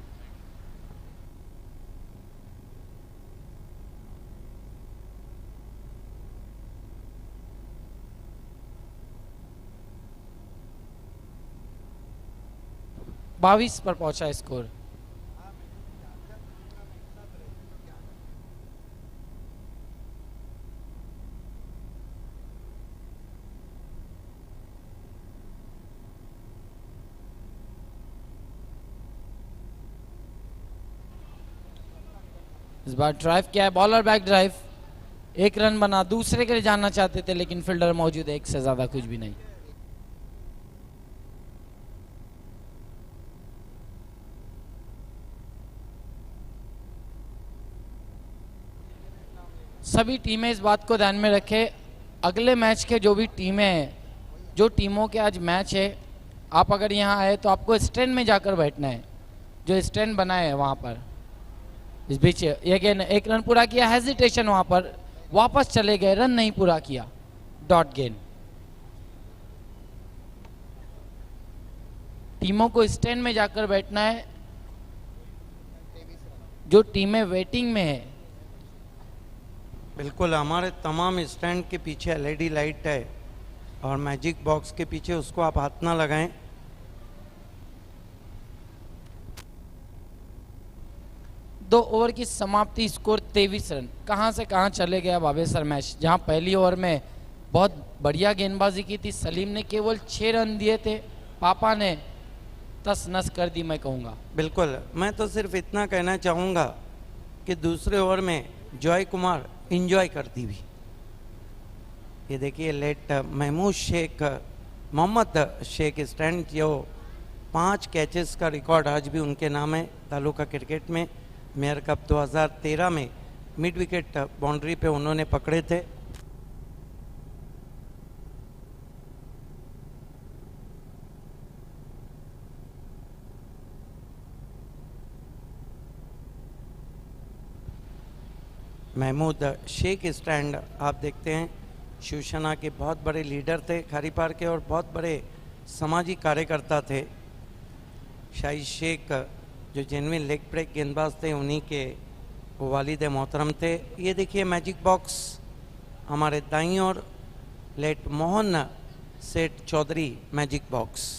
बाईस पर पहुंचा स्कोर। इस बार ड्राइव किया है, बॉलर बैक ड्राइव, एक रन बना, दूसरे के लिए जाना चाहते थे लेकिन फील्डर मौजूद है, एक से ज्यादा कुछ भी नहीं। सभी टीमें इस बात को ध्यान में रखें, अगले मैच के जो भी टीमें हैं, जो टीमों के आज मैच है, आप अगर यहाँ आए तो आपको स्टैंड में जाकर बैठना है, जो स्टैंड बनाए है वहाँ पर। इस बीच ये गेंद, एक रन पूरा किया, हेजिटेशन वहाँ पर, वापस चले गए, रन नहीं पूरा किया, डॉट गेंद। टीमों को स्टैंड में जाकर बैठना है, जो टीमें वेटिंग में है। बिल्कुल, हमारे तमाम स्टैंड के पीछे एलईडी लाइट है और मैजिक बॉक्स के पीछे, उसको आप हाथ ना लगाएं। दो ओवर की समाप्ति, स्कोर 23 रन। कहां से कहां चले गया बाबेसर मैच, जहां पहली ओवर में बहुत बढ़िया गेंदबाजी की थी, सलीम ने केवल 6 रन दिए थे, पापा ने तस नस कर दी, मैं कहूँगा। बिल्कुल, मैं तो सिर्फ इतना कहना चाहूँगा कि दूसरे ओवर में जॉय कुमार इंजॉय करती भी। ये देखिए लेट महमूद शेख, मोहम्मद शेख स्टैंड, जो 5 कैचेस का रिकॉर्ड आज भी उनके नाम है तालुका क्रिकेट में। मेयर कप 2013 में मिड विकेट बाउंड्री पे उन्होंने पकड़े थे। महमूद शेख स्टैंड आप देखते हैं शिवसेना के बहुत बड़े लीडर थे खारीपार के, और बहुत बड़े समाजी कार्यकर्ता थे। शाहिद शेख जो जेनविन लेग ब्रेक गेंदबाज थे, उन्हीं के वो वालिद मोहतरम थे। ये देखिए मैजिक बॉक्स हमारे दाईं ओर, लेट मोहन सेठ चौधरी मैजिक बॉक्स।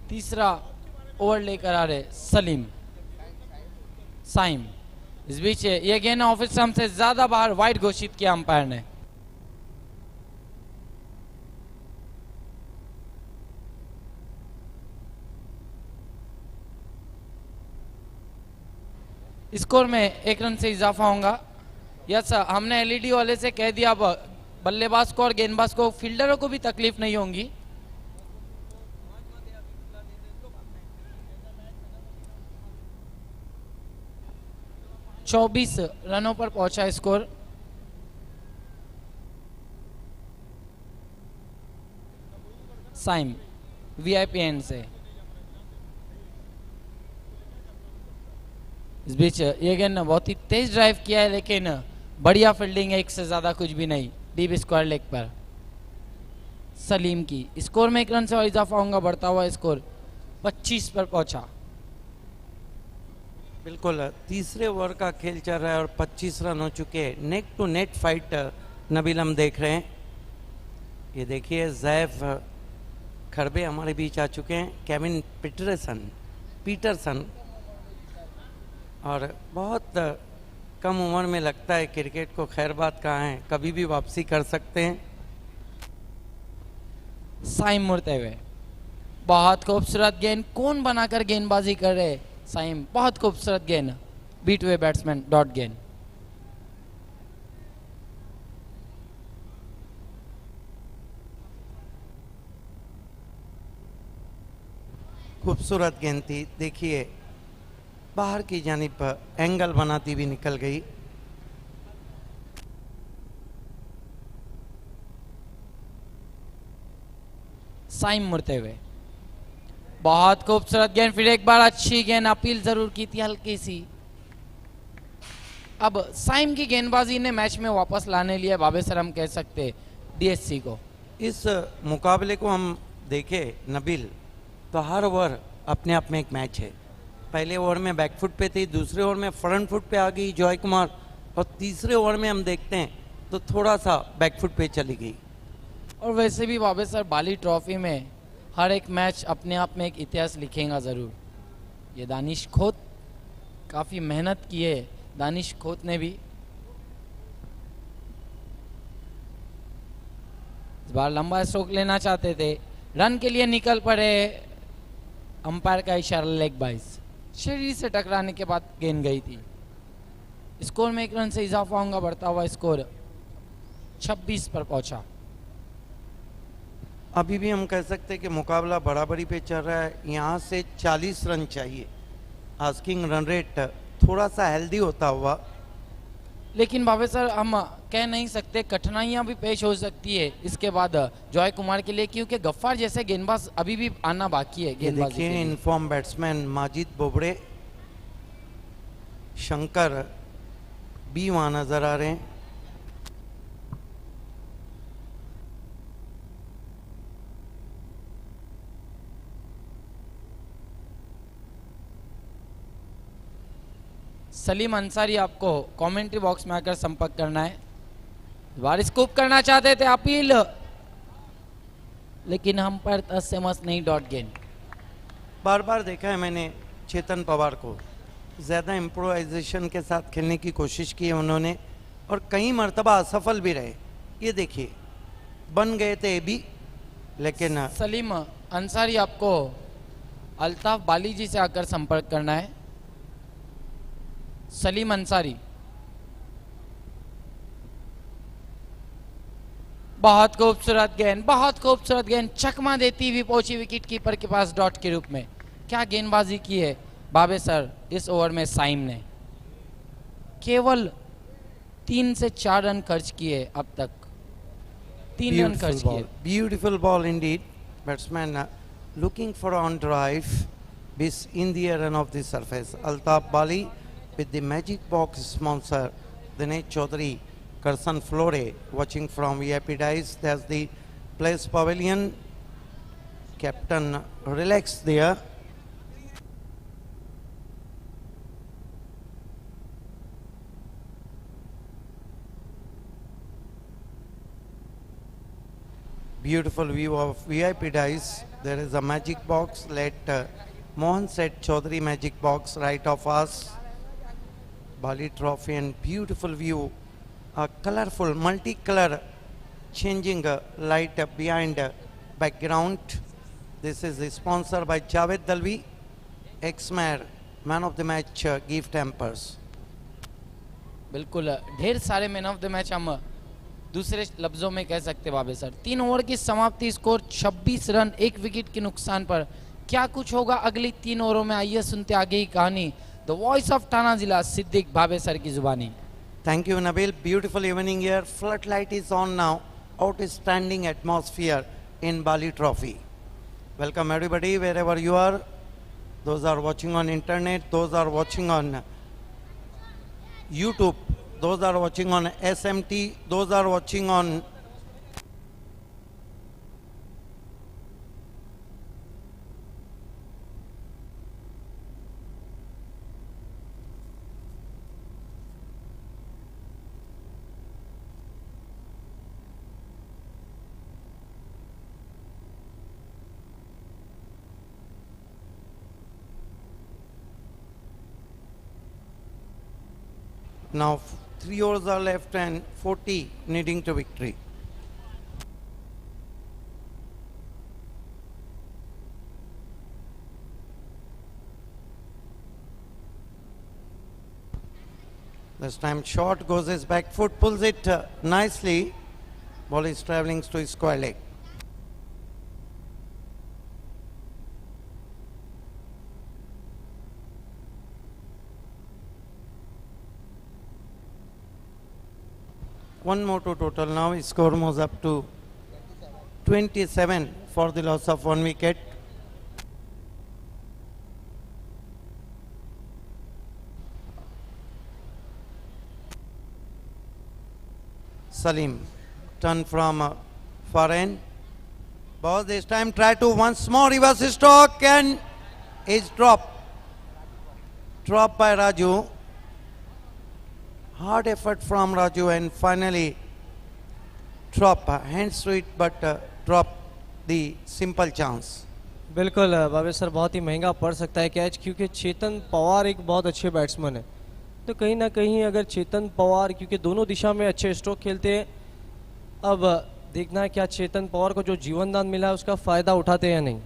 तीसरा ओवर लेकर आ रहे सलीम, साइम। इस बीच ये गेंद ऑफ स्टंप से ज्यादा बाहर, वाइड घोषित किया अंपायर ने। स्कोर में 1 रन से इजाफा होगा। यस, हमने एलईडी वाले से कह दिया, अब बल्लेबाज को और गेंदबाज को, फील्डरों को भी तकलीफ नहीं होगी। 24 रनों पर पहुंचा स्कोर। साइम वीआईपी एंड से। इस बीच ये गेंद बहुत ही तेज ड्राइव किया है, लेकिन बढ़िया फील्डिंग है, एक से ज्यादा कुछ भी नहीं, डीप स्क्वायर लेग पर सलीम की। स्कोर में 1 रन से और इजाफा होगा, बढ़ता हुआ स्कोर 25 पर पहुंचा। बिल्कुल, तीसरे ओवर का खेल चल रहा है और 25 रन हो चुके हैं। Neck to neck fight Nabeel हम देख रहे हैं। ये देखिए जैफ खरबे हमारे बीच आ चुके हैं, केविन पीटरसन, और बहुत कम उम्र में लगता है क्रिकेट को खैर बात कहाँ है, कभी भी वापसी कर सकते हैं। साइम मुड़ते हुए, बहुत खूबसूरत गेंद, कौन बनाकर गेंदबाजी कर रहे साइम, बहुत खूबसूरत गेंद, बीट हुए बैट्समैन, डॉट गेंद। खूबसूरत गेंद थी, देखिए बाहर की जानिब एंगल बनाती हुई निकल गई। साइम मुड़ते हुए, बहुत खूबसूरत गेंद, फिर एक बार अच्छी गेंद, अपील जरूर की थी हल्की सी। अब साइम की गेंदबाजी ने मैच में वापस लाने लिया बाबेसर, हम कह सकते डीएससी को। इस मुकाबले को हम देखे नबील, तो हर ओवर अपने आप में एक मैच है। पहले ओवर में बैकफुट पे थी, दूसरे ओवर में फ्रंट फुट पे आ गई जॉय कुमार, और तीसरे ओवर में हम देखते हैं तो थोड़ा सा बैकफुट पे चली गई। और वैसे भी बाबे सर बाली ट्रॉफी में हर एक मैच अपने आप में एक इतिहास लिखेगा ज़रूर। ये दानिश खोत काफ़ी मेहनत की है, दानिश खोत ने भी। इस बार लंबा स्ट्रोक लेना चाहते थे, रन के लिए निकल पड़े, अंपायर का इशारा लेग बाइस, शरीर से टकराने के बाद गेंद गई थी। स्कोर में 1 रन से इजाफा होगा, बढ़ता हुआ स्कोर 26 पर पहुंचा। अभी भी हम कह सकते हैं कि मुकाबला बराबरी पे चल रहा है। यहाँ से 40 रन चाहिए। आस्किंग रन रेट थोड़ा सा हेल्दी होता हुआ, लेकिन बाबे सर हम कह नहीं सकते, कठिनाइयां भी पेश हो सकती है इसके बाद जॉय कुमार के लिए, क्योंकि गफ्फार जैसे गेंदबाज अभी भी आना बाकी है ये गेंदबाजी के देखिए लिए। इनफॉर्म बैट्समैन माजिद बोबड़े, शंकर भी वहाँ नजर आ रहे हैं। सलीम अंसारी आपको कमेंट्री बॉक्स में आकर संपर्क करना है। बार स्कूप करना चाहते थे, अपील, लेकिन हम पर तस से मस नहीं, डॉट गेंद। बार बार देखा है मैंने चेतन पवार को, ज़्यादा इम्प्रोवाइजेशन के साथ खेलने की कोशिश की है उन्होंने, और कई मर्तबा असफल भी रहे। ये देखिए बन गए थे ये भी, लेकिन सलीम अंसारी आपको अल्ताफ बाली जी से आकर संपर्क करना है। सलीम अंसारी, बहुत खूबसूरत गेंद, बहुत खूबसूरत गेंद, चकमा देती हुई पहुंची विकेट कीपर के पास डॉट के रूप में। क्या गेंदबाजी की है बाबे सर इस ओवर में। साइम ने केवल 3 से 4 रन खर्च किए अब तक, 3 रन खर्च किए। Beautiful ball indeed. Batsman looking for on drive, bis in the air and off the surface. Altaf Bali with the magic box sponsor Dinesh Chaudhary, Karsan Flore watching from VIP Dice. There's the place pavilion. Captain relaxed there. Beautiful view of VIP Dice. There is a magic box. Let Mohan said Chaudhary magic box right of us. Bali Trophy and beautiful view. A colorful, multicolor, changing light behind background. This is sponsored by Javed Dalvi, ex-mayor, man of the match gift hampers. बिल्कुल, ढेर सारे man of the match हम दूसरे लफ्जों में कह सकते बाबे sir. 3 over की समाप्ति, स्कोर 26 रन, 1 विकेट के नुकसान पर। क्या कुछ होगा अगली 3 ओवरों में, आइए सुनते आगे की कहानी। द वॉइस ऑफ टाना जिला, सिद्दीक बाबे सर की जुबानी। Thank you, Nabil. Beautiful evening here. Floodlight is on now. Outstanding atmosphere in Bali Trophy. Welcome everybody wherever you are. Those are watching on internet, those are watching on YouTube, those are watching on SMT, those are watching on now 3 overs are left and 40 needing to victory. This time short goes his back foot, pulls it nicely. Ball is traveling to his square leg. One more to total now. His score moves up to 27 for the loss of 1 wicket. Salim, turn from far end. Boss this time try to once more reverse stroke and is drop. Drop by Raju. Hard effort from Raju and finally drop. Hands to it but drop the simple chance. बिल्कुल बाबे sir, बहुत ही महंगा पड़ सकता है catch, क्योंकि चेतन पवार एक बहुत अच्छे बैट्समैन है। तो कहीं ना कहीं अगर चेतन पवार, क्योंकि दोनों दिशा में अच्छे स्ट्रोक खेलते हैं, अब देखना है क्या चेतन पवार को जो जीवन दान मिला है उसका फ़ायदा उठाते हैं या नहीं।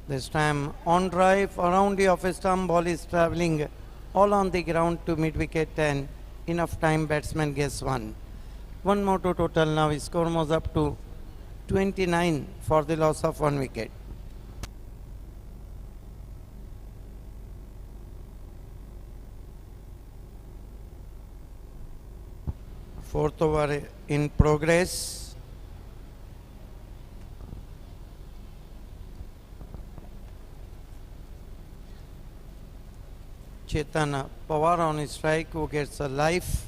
This time on drive around the off stump, ball is travelling all on the ground to mid wicket and enough time batsman gets one. One more to total now, score moves up to 29 for the loss of one wicket. Fourth over in progress. Chetan Pawar on his strike, who gets a life.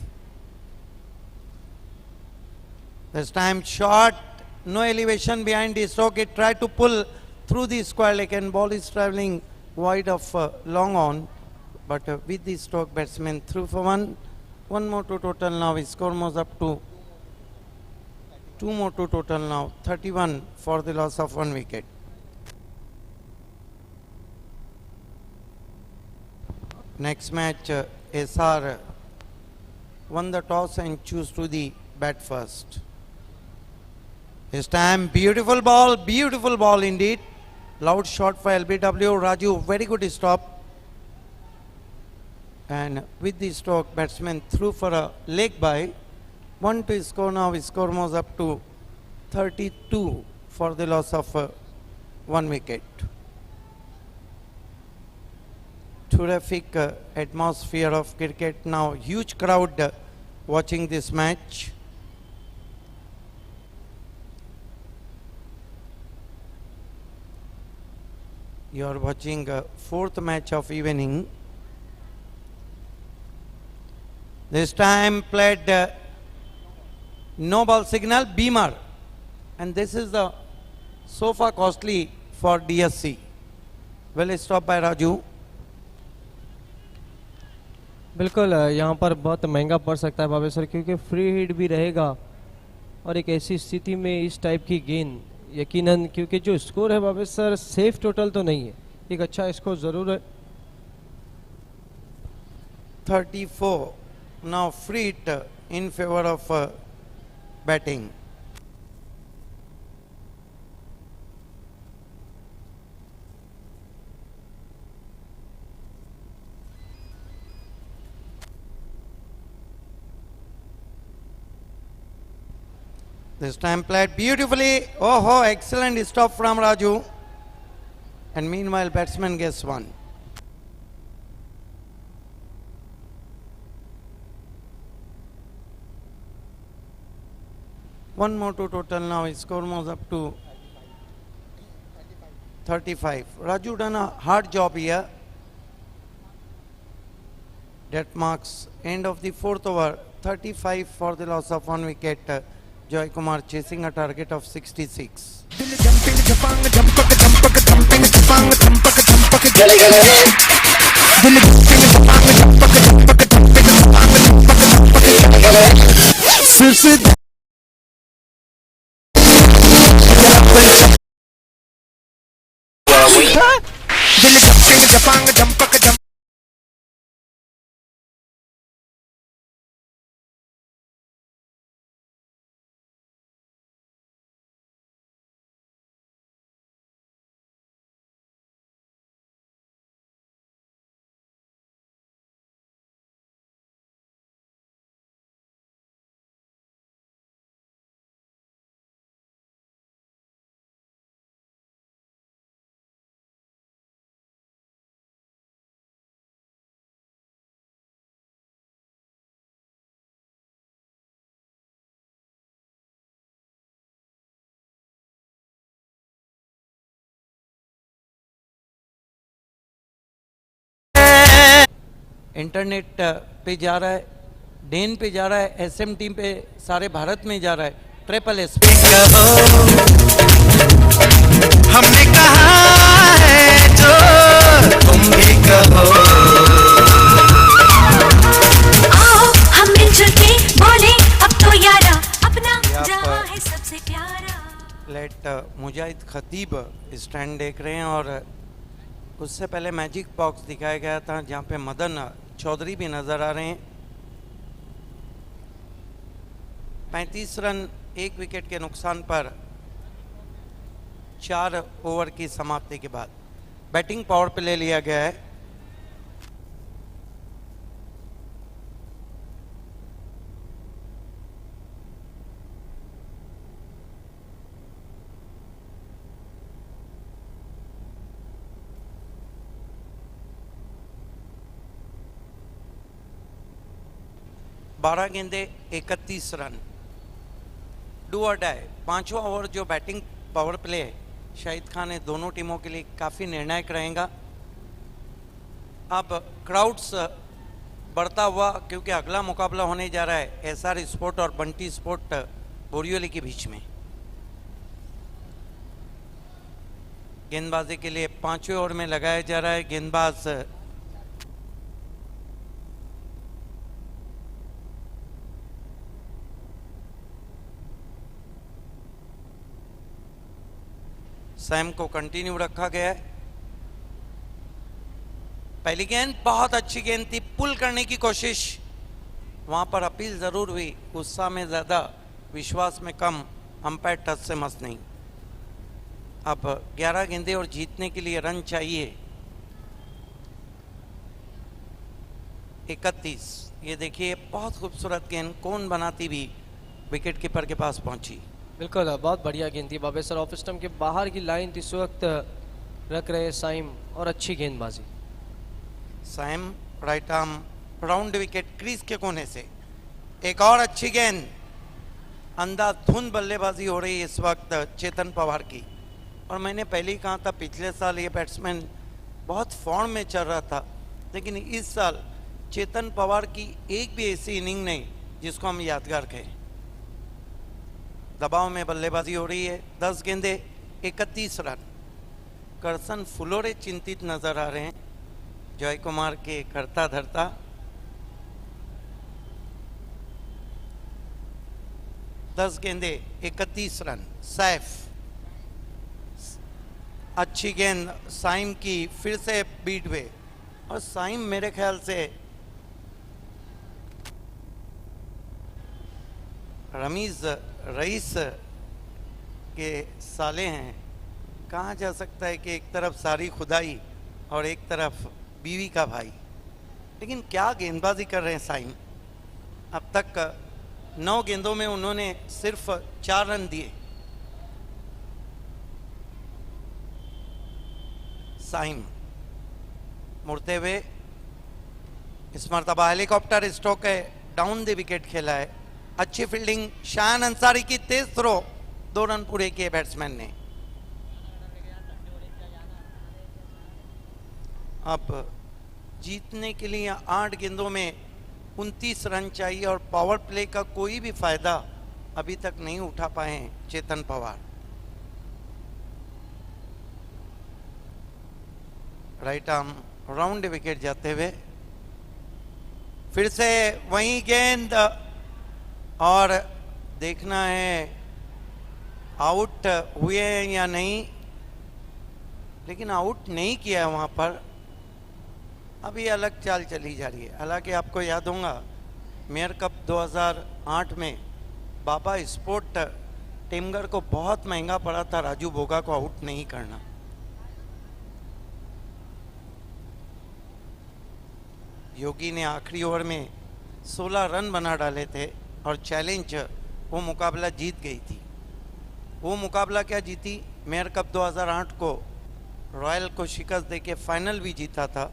This time shot, no elevation behind the stroke. It tried to pull through the square leg and ball is travelling wide of long on. But with the stroke, batsman through for one. One more to total now. His score moves up to two more to total now. 31 for the loss of one wicket. Next match, SR won the toss and chose to the bat first. This time, beautiful ball indeed. Loud shot for LBW. Raju, very good stop. And with the stroke, batsman threw for a leg by. One to score now. His score moves up to 32 for the loss of one wicket. Terrific atmosphere of cricket now. Huge crowd watching this match. You are watching fourth match of evening. This time played no ball signal, Beamer, and this is the so far costly for DSC. Well stopped by Raju. बिल्कुल यहाँ पर बहुत महंगा पड़ सकता है बाबे sir, क्योंकि फ्री हिट भी रहेगा और एक ऐसी स्थिति में इस टाइप की गेंद यकीनन, क्योंकि जो स्कोर है बाबे सर सेफ टोटल तो नहीं है, एक अच्छा स्कोर ज़रूर है। 34 now free hit in favor of batting. This time played beautifully. Oh, excellent stop from Raju. And meanwhile, batsman gets one. One more to total now. His score moves up to 35. Raju done a hard job here. That marks end of the fourth over. 35 for the loss of one wicket. Joy Kumar chasing a target of 66. Internet पे जा रहा है Dane पे जा रहा है, SM team पे सारे भारत में जा रहा है, ट्रिपल एस। कहो हमने कहा है जो तुम भी कहो। आओ हम मिलजुल के बोले अब तो यारा अपना आप, जहां है सबसे प्यारा। लेट मुजाहिद खतीब स्टैंड देख रहे हैं और उससे पहले मैजिक बॉक्स दिखाया गया था जहां पे मदन चौधरी भी नजर आ रहे हैं। 35 रन 1 विकेट के नुकसान पर 4 ओवर की समाप्ति के बाद बैटिंग पावर प्ले लिया गया है। बारह गेंदे 31 रन, डू और डाई। 5वां ओवर जो बैटिंग पावर प्ले है शाहिद खान है, दोनों टीमों के लिए काफ़ी निर्णायक रहेगा। अब क्राउड्स बढ़ता हुआ, क्योंकि अगला मुकाबला होने जा रहा है एसआर स्पोर्ट और बंटी स्पोर्ट बोरियोली के बीच में। गेंदबाजी के लिए 5वें ओवर में लगाया जा रहा है गेंदबाज सैम को कंटिन्यू रखा गया है। पहली गेंद बहुत अच्छी गेंद थी, पुल करने की कोशिश, वहां पर अपील जरूर हुई, उत्साह में ज्यादा विश्वास में कम, अंपायर टच से मस नहीं। अब 11 गेंदे और जीतने के लिए रन चाहिए 31। ये देखिए बहुत खूबसूरत गेंद कौन बनाती भी विकेट कीपर के पास पहुंची। बिल्कुल बहुत बढ़िया गेंद थी बाबे सर, ऑफ स्टंप के बाहर की लाइन थी, इस वक्त रख रहे साइम और अच्छी गेंदबाजी। Sam right arm round wicket crease के कोने से एक और अच्छी गेंद, अंधाधुंध बल्लेबाजी हो रही है इस वक्त चेतन पवार की। और मैंने पहले ही कहा था पिछले साल ये बैट्समैन बहुत फॉर्म में चल रहा था, लेकिन इस साल चेतन पवार की एक भी ऐसी इनिंग नहीं जिसको हम यादगार कहें। दबाव में बल्लेबाजी हो रही है, 10 गेंदे 31 रन। करसन फुलोरे चिंतित नजर आ रहे हैं, जय कुमार के करता धरता। दस गेंदे 31 रन। सैफ, अच्छी गेंद साइम की, फिर से बीट हुए और साइम मेरे ख्याल से रमीज रईस के साले हैं। कहा जा सकता है कि एक तरफ सारी खुदाई और एक तरफ बीवी का भाई, लेकिन क्या गेंदबाजी कर रहे हैं साइम। अब तक 9 गेंदों में उन्होंने सिर्फ 4 रन दिए। साइम मुड़ते हुए, इस मरतबा हेलीकॉप्टर स्ट्रोक है, डाउन द विकेट खेला है। अच्छी फील्डिंग शान अंसारी की, तेज थ्रो, 2 रन पूरे किए बैट्समैन ने। अब जीतने के लिए 8 गेंदों में 29 रन चाहिए और पावर प्ले का कोई भी फायदा अभी तक नहीं उठा पाए हैं Chetan Pawar. Right arm round wicket जाते हुए, फिर से वही गेंद और देखना है आउट हुए हैं या नहीं, लेकिन आउट नहीं किया है वहां पर। अभी अलग चाल चली जा रही है। हालांकि आपको याद होगा मेयर कप 2008 में बाबा स्पोर्ट टेमगर को बहुत महंगा पड़ा था राजू बोगा को आउट नहीं करना। योगी ने आखिरी ओवर में 16 रन बना डाले थे और चैलेंज वो मुकाबला जीत गई थी। वो मुकाबला क्या जीती, मेयर कप 2008 को रॉयल को शिकस्त देके फाइनल भी जीता था।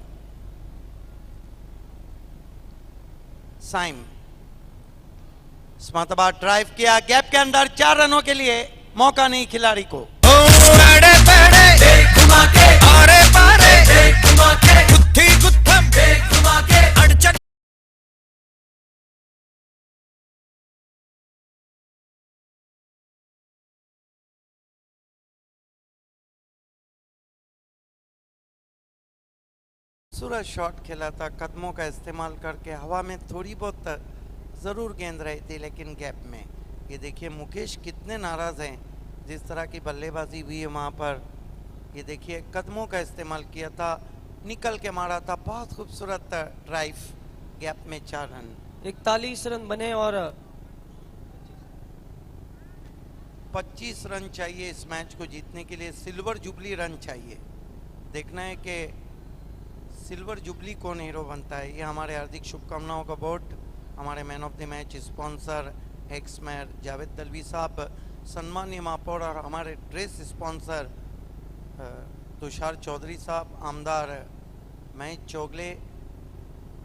साइम इस मरतबा ड्राइव किया, गैप के अंदर 4 रनों के लिए मौका नहीं खिलाड़ी को। खूबसूरत शॉट खेला था, कदमों का इस्तेमाल करके। हवा में थोड़ी बहुत ज़रूर गेंद रही थी, लेकिन गैप में। ये देखिए मुकेश कितने नाराज़ हैं जिस तरह की बल्लेबाजी हुई है वहाँ पर। ये देखिए कदमों का इस्तेमाल किया था, निकल के मारा था, बहुत खूबसूरत ड्राइव, गैप में 4 रन। 41 रन बने और 25 रन चाहिए इस मैच को जीतने के लिए। सिल्वर जुबली रन चाहिए। देखना है कि सिल्वर जुबली कौन हीरो बनता है। ये हमारे हार्दिक शुभकामनाओं का वोट हमारे man of the match sponsor x mayor Javed Dalvi साहब, सम्मानीय महापौर और हमारे ड्रेस स्पॉन्सर तुषार चौधरी साहब, आमदार महेश चोगले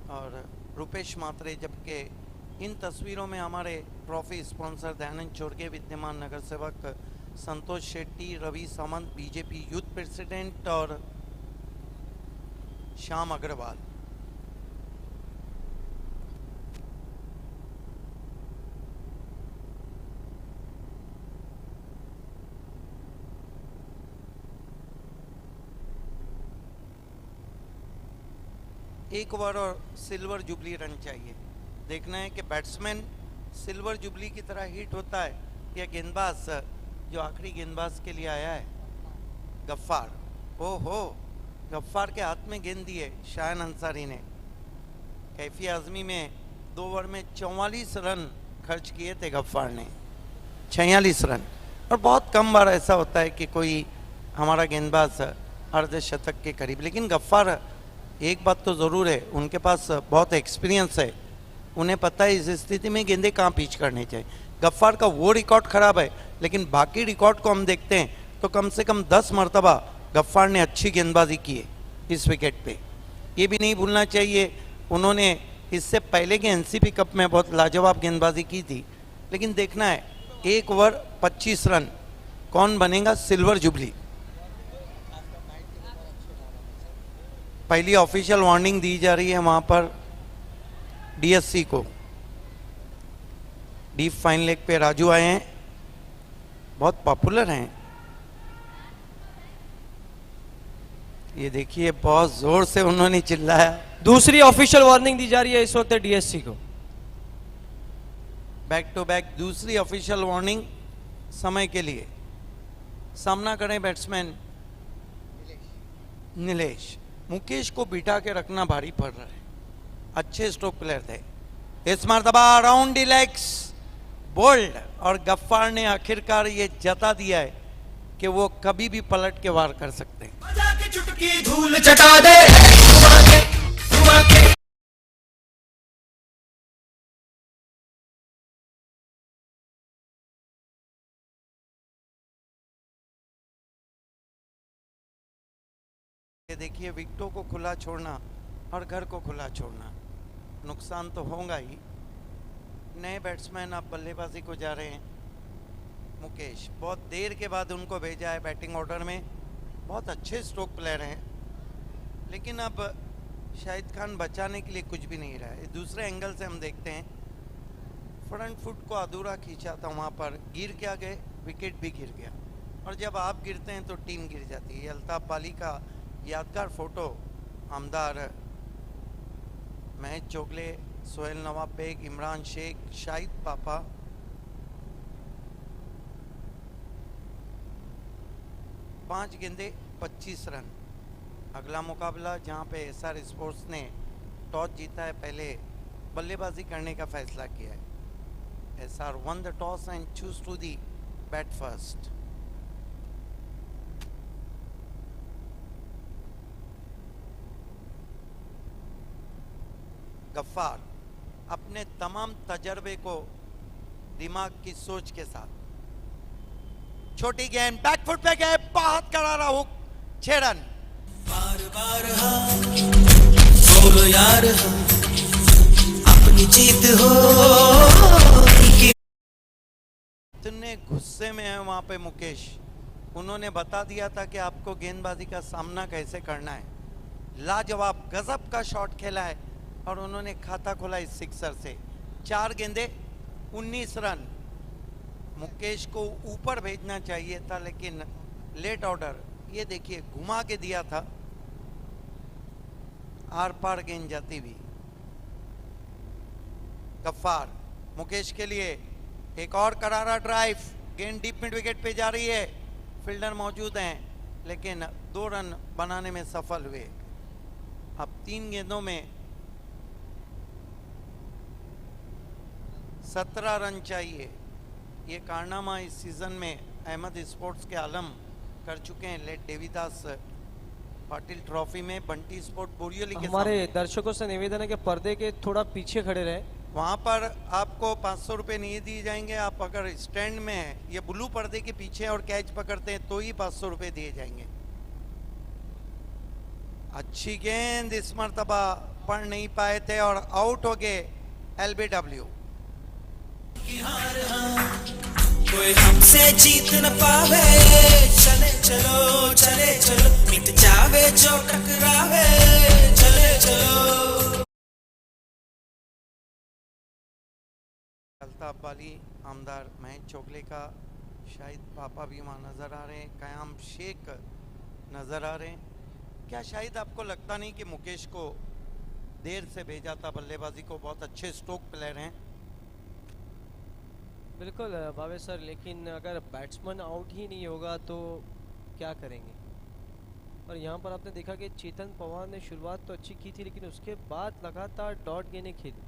और रुपेश मात्रे। जबकि इन तस्वीरों में हमारे ट्रॉफी स्पॉन्सर दयानंद चोरगे, विद्यमान नगर सेवक संतोष शेट्टी, रवि सामंत, बीजेपी यूथ प्रेसिडेंट और श्याम अग्रवाल। एक ओवर और सिल्वर जुबली रन चाहिए। देखना है कि बैट्समैन सिल्वर जुबली की तरह हिट होता है या गेंदबाज जो आखिरी गेंदबाज के लिए आया है गफ्फार। ओहो, गफ्फार के हाथ में गेंद दी है शायन अंसारी ने। कैफी आजमी में 2 ओवर में 44 रन खर्च किए थे गफ्फार ने, 46 रन। और बहुत कम बार ऐसा होता है कि कोई हमारा गेंदबाज अर्धशतक के करीब। लेकिन गफ्फार, एक बात तो ज़रूर है, उनके पास बहुत एक्सपीरियंस है, उन्हें पता है इस स्थिति में गेंदें कहाँ पिच करनी चाहिए। गफ्फार का वो रिकॉर्ड ख़राब है, लेकिन बाकी रिकॉर्ड को हम देखते हैं तो कम से कम 10 मरतबा गफ्फार ने अच्छी गेंदबाजी की है इस विकेट पे। ये भी नहीं भूलना चाहिए, उन्होंने इससे पहले के एनसीपी कप में बहुत लाजवाब गेंदबाजी की थी। लेकिन देखना है 1 ओवर 25 रन, कौन बनेगा सिल्वर जुबली। पहली ऑफिशियल वार्निंग दी जा रही है वहां पर डीएससी को। डीप फाइन लेग पे राजू आए हैं, बहुत पॉपुलर हैं। ये देखिए बहुत जोर से उन्होंने चिल्लाया। दूसरी ऑफिशियल वार्निंग दी जा रही है इस वक्त डीएससी को। बैक टू बैक दूसरी ऑफिशियल वार्निंग समय के लिए। सामना करें बैट्समैन नीलेश। मुकेश को बिठा के रखना भारी पड़ रहा है, अच्छे स्ट्रोक प्लेयर थे। इस मरतबा राउंड द लेग्स बोल्ड, और गफ्फार ने आखिरकार ये जता दिया है कि वो कभी भी पलट के वार कर सकते हैं। बजा के चुटकी धूल चटा दे, घुमा के, घुमा के। ये देखिए विकेटों को खुला छोड़ना और घर को खुला छोड़ना, नुकसान तो होगा ही। नए बैट्समैन अब बल्लेबाजी को जा रहे हैं। मुकेश बहुत देर के बाद उनको भेजा है बैटिंग ऑर्डर में, बहुत अच्छे स्ट्रोक प्लेयर हैं, लेकिन अब शाहिद खान बचाने के लिए कुछ भी नहीं रहा है। दूसरे एंगल से हम देखते हैं, फ्रंट फुट को अधूरा खींचा था, वहाँ पर गिर क्या गए, विकेट भी गिर गया। और जब आप गिरते हैं तो टीम गिर जाती है। अल्ताफ बाली का यादगार फोटो आमदार महेश चोगले, सोहेल नवाब बेग, इमरान शेख, शाहिद पापा, पांच गेंदे 25 रन। अगला मुकाबला जहां पे एसआर स्पोर्ट्स ने टॉस जीता है, पहले बल्लेबाजी करने का फैसला किया है। SR won the toss and choose to the bat first. Gaffar अपने तमाम तजर्बे को दिमाग की सोच के साथ, छोटी गेंद बैकफुट पे गए, बहुत करारा हुक, 6 रन। बार बार हार, बोलो यार हम, अपनी जीत हो। इतने गुस्से में है वहां पे मुकेश, उन्होंने बता दिया था कि आपको गेंदबाजी का सामना कैसे करना है। लाजवाब गजब का शॉट खेला है और उन्होंने खाता खोला इस सिक्सर से। 4 गेंदे 19 रन। मुकेश को ऊपर भेजना चाहिए था, लेकिन लेट ऑर्डर, ये देखिए घुमा के दिया था। आर पार गेंद जाती हुई। गफ्फार, मुकेश के लिए एक और करारा ड्राइव, गेंद डीप मिड विकेट पे जा रही है, फील्डर मौजूद हैं लेकिन 2 रन बनाने में सफल हुए। अब 3 गेंदों में 17 रन चाहिए। ये कारनामा इस सीजन में अहमद स्पोर्ट्स के आलम कर चुके हैं लेट देवीदास पाटिल ट्रॉफी में बंटी स्पोर्ट बोरियोली के हमारे सामने। दर्शकों से निवेदन है कि पर्दे के थोड़ा पीछे खड़े रहे। वहां पर आपको 500 रुपए नहीं दिए जाएंगे। आप अगर स्टैंड में हैं, ये ब्लू पर्दे के पीछे और कैच पकड़ते हैं तो ही 500 रुपए दिए जाएंगे। अच्छी गेंद इस मर्तबा पढ़ नहीं पाए थे और आउट हो गए एलबीडब्ल्यू। कोई हमसे जीत न पावे, चले चलो चले चलो, मिट जावे जो टकरावे, चले चलो। अल्ताफ वाली आमदार महेश चोगले का शाहिद पापा भी वहाँ नज़र आ रहे हैं, कयाम शेख नज़र आ रहे हैं। क्या शायद आपको लगता नहीं कि मुकेश को देर से भेजा था बल्लेबाजी को? बहुत अच्छे स्ट्रोक प्लेयर हैं। बिल्कुल भावे सर, लेकिन अगर बैट्समैन आउट ही नहीं होगा तो क्या करेंगे? और यहाँ पर आपने देखा कि चेतन पवार ने शुरुआत तो अच्छी की थी लेकिन उसके बाद लगातार डॉट गेंदें खेली।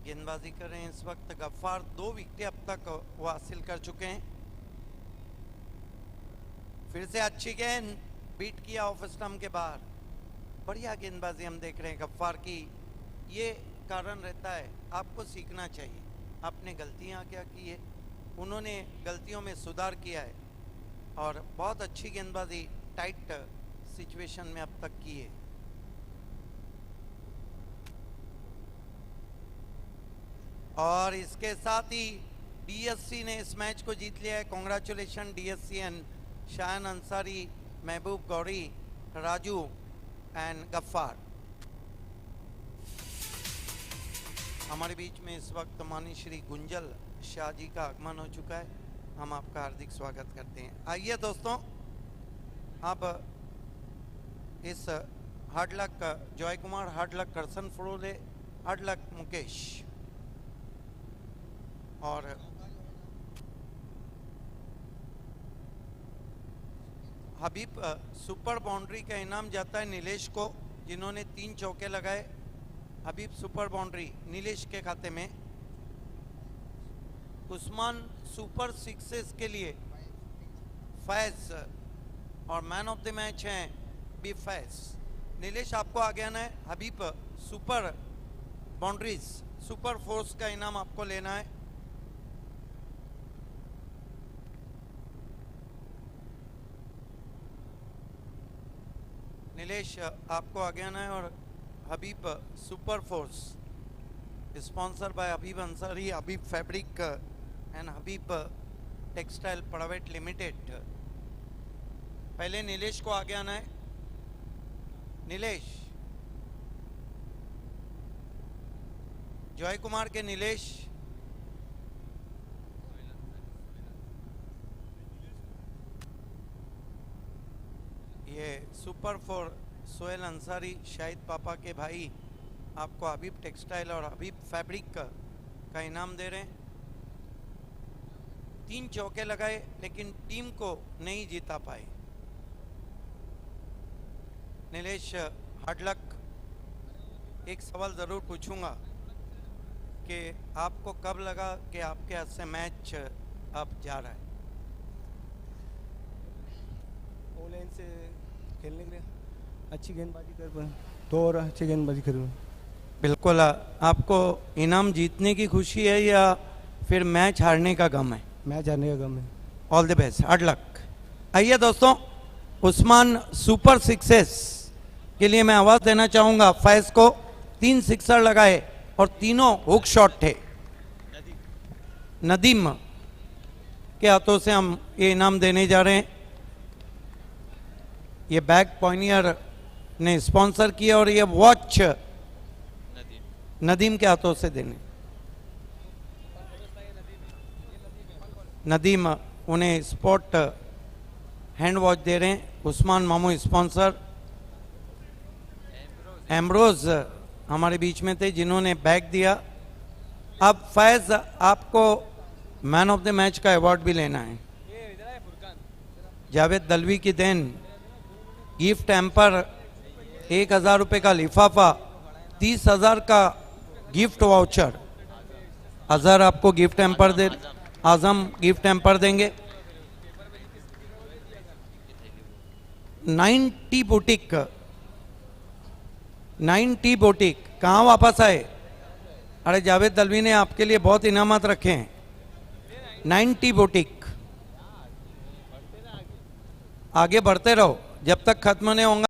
गेंदबाजी कर रहे हैं इस वक्त गफ्फार, 2 विकेटें अब तक वो हासिल कर चुके हैं। फिर से अच्छी गेंद, बीट किया ऑफ स्टंप के बाहर। बढ़िया गेंदबाजी हम देख रहे हैं गफ्फार की। ये कारण रहता है, आपको सीखना चाहिए। आपने गलतियां क्या की है, उन्होंने गलतियों में सुधार किया है और बहुत अच्छी गेंदबाजी टाइट सिचुएशन में अब तक की है। और इसके साथ ही डीएससी ने इस मैच को जीत लिया है। Congratulation DSC and Shayan Ansari, Mehboob Gauri, Raju and Gaffar. हमारे बीच में इस वक्त माननीय श्री गुंजल शाह जी का आगमन हो चुका है। हम आपका हार्दिक स्वागत करते हैं। आइए दोस्तों, अब इस hard luck Joy Kumar, hard luck Karsan Farole, hard luck Mukesh और हबीब सुपर बाउंड्री का इनाम जाता है नीलेश को, जिन्होंने 3 चौके लगाए। हबीब सुपर बाउंड्री नीलेश के खाते में। उस्मान सुपर सिक्सेस के लिए फैज और मैन ऑफ द मैच हैं बी फैज। नीलेश आपको आगे आना है। हबीब सुपर बाउंड्रीज, सुपर फोर्स का इनाम आपको लेना है। नीलेश आपको आगे आना है। और Habib super force sponsor by Habib Ansari, Habib fabric and Habib textile private limited. पहले नीलेश को आगे आना है। नीलेश, जॉय कुमार के नीलेश, ये सुपर फोर सोहेल अंसारी, शाहिद पापा के भाई, आपको हबीब टेक्सटाइल और हबीब फैब्रिक का इनाम दे रहे हैं। 3 चौके लगाए लेकिन टीम को नहीं जीता पाए। Nilesh, hard luck. एक सवाल ज़रूर पूछूंगा कि आपको कब लगा कि आपके हाथ से मैच अब जा रहा है? ऑनलाइन से खेलने के लिए अच्छी गेंदबाजी कर पाए तो और अच्छी गेंदबाजी कर। बिल्कुल। आपको इनाम जीतने की खुशी है या फिर मैच हारने का गम है? मैच हारने का गम है। All the best, hard luck. आइए दोस्तों, उस्मान सुपर सिक्सेस के लिए मैं आवाज़ देना चाहूँगा फैज को। 3 सिक्सर लगाए और तीनों हुक शॉट थे। नदीम के हाथों से हम ये इनाम देने जा रहे हैं। ये बैग पॉइनियर ने स्पॉन्सर किया और ये वॉच नदीम के हाथों से देने। नदीम उन्हें स्पॉट हैंड वॉच दे रहे हैं। उस्मान मामू स्पॉन्सर। एमरोज हमारे बीच में थे जिन्होंने बैग दिया। अब फैज आपको मैन ऑफ द मैच का अवार्ड भी लेना है। जावेद दलवी की देन गिफ्ट हैम्पर, 1000 रुपये का लिफाफा, 30,000 का गिफ्ट वाउचर। अजहर आपको गिफ्ट हैम्पर दे, आजम गिफ्ट हैम्पर देंगे। 90 बुटीक, 90 बुटीक कहाँ वापस आए? अरे जावेद दलवी ने आपके लिए बहुत इनामत रखे हैं। 90 बुटीक, आगे बढ़ते रहो जब तक खत्म नहीं होगा।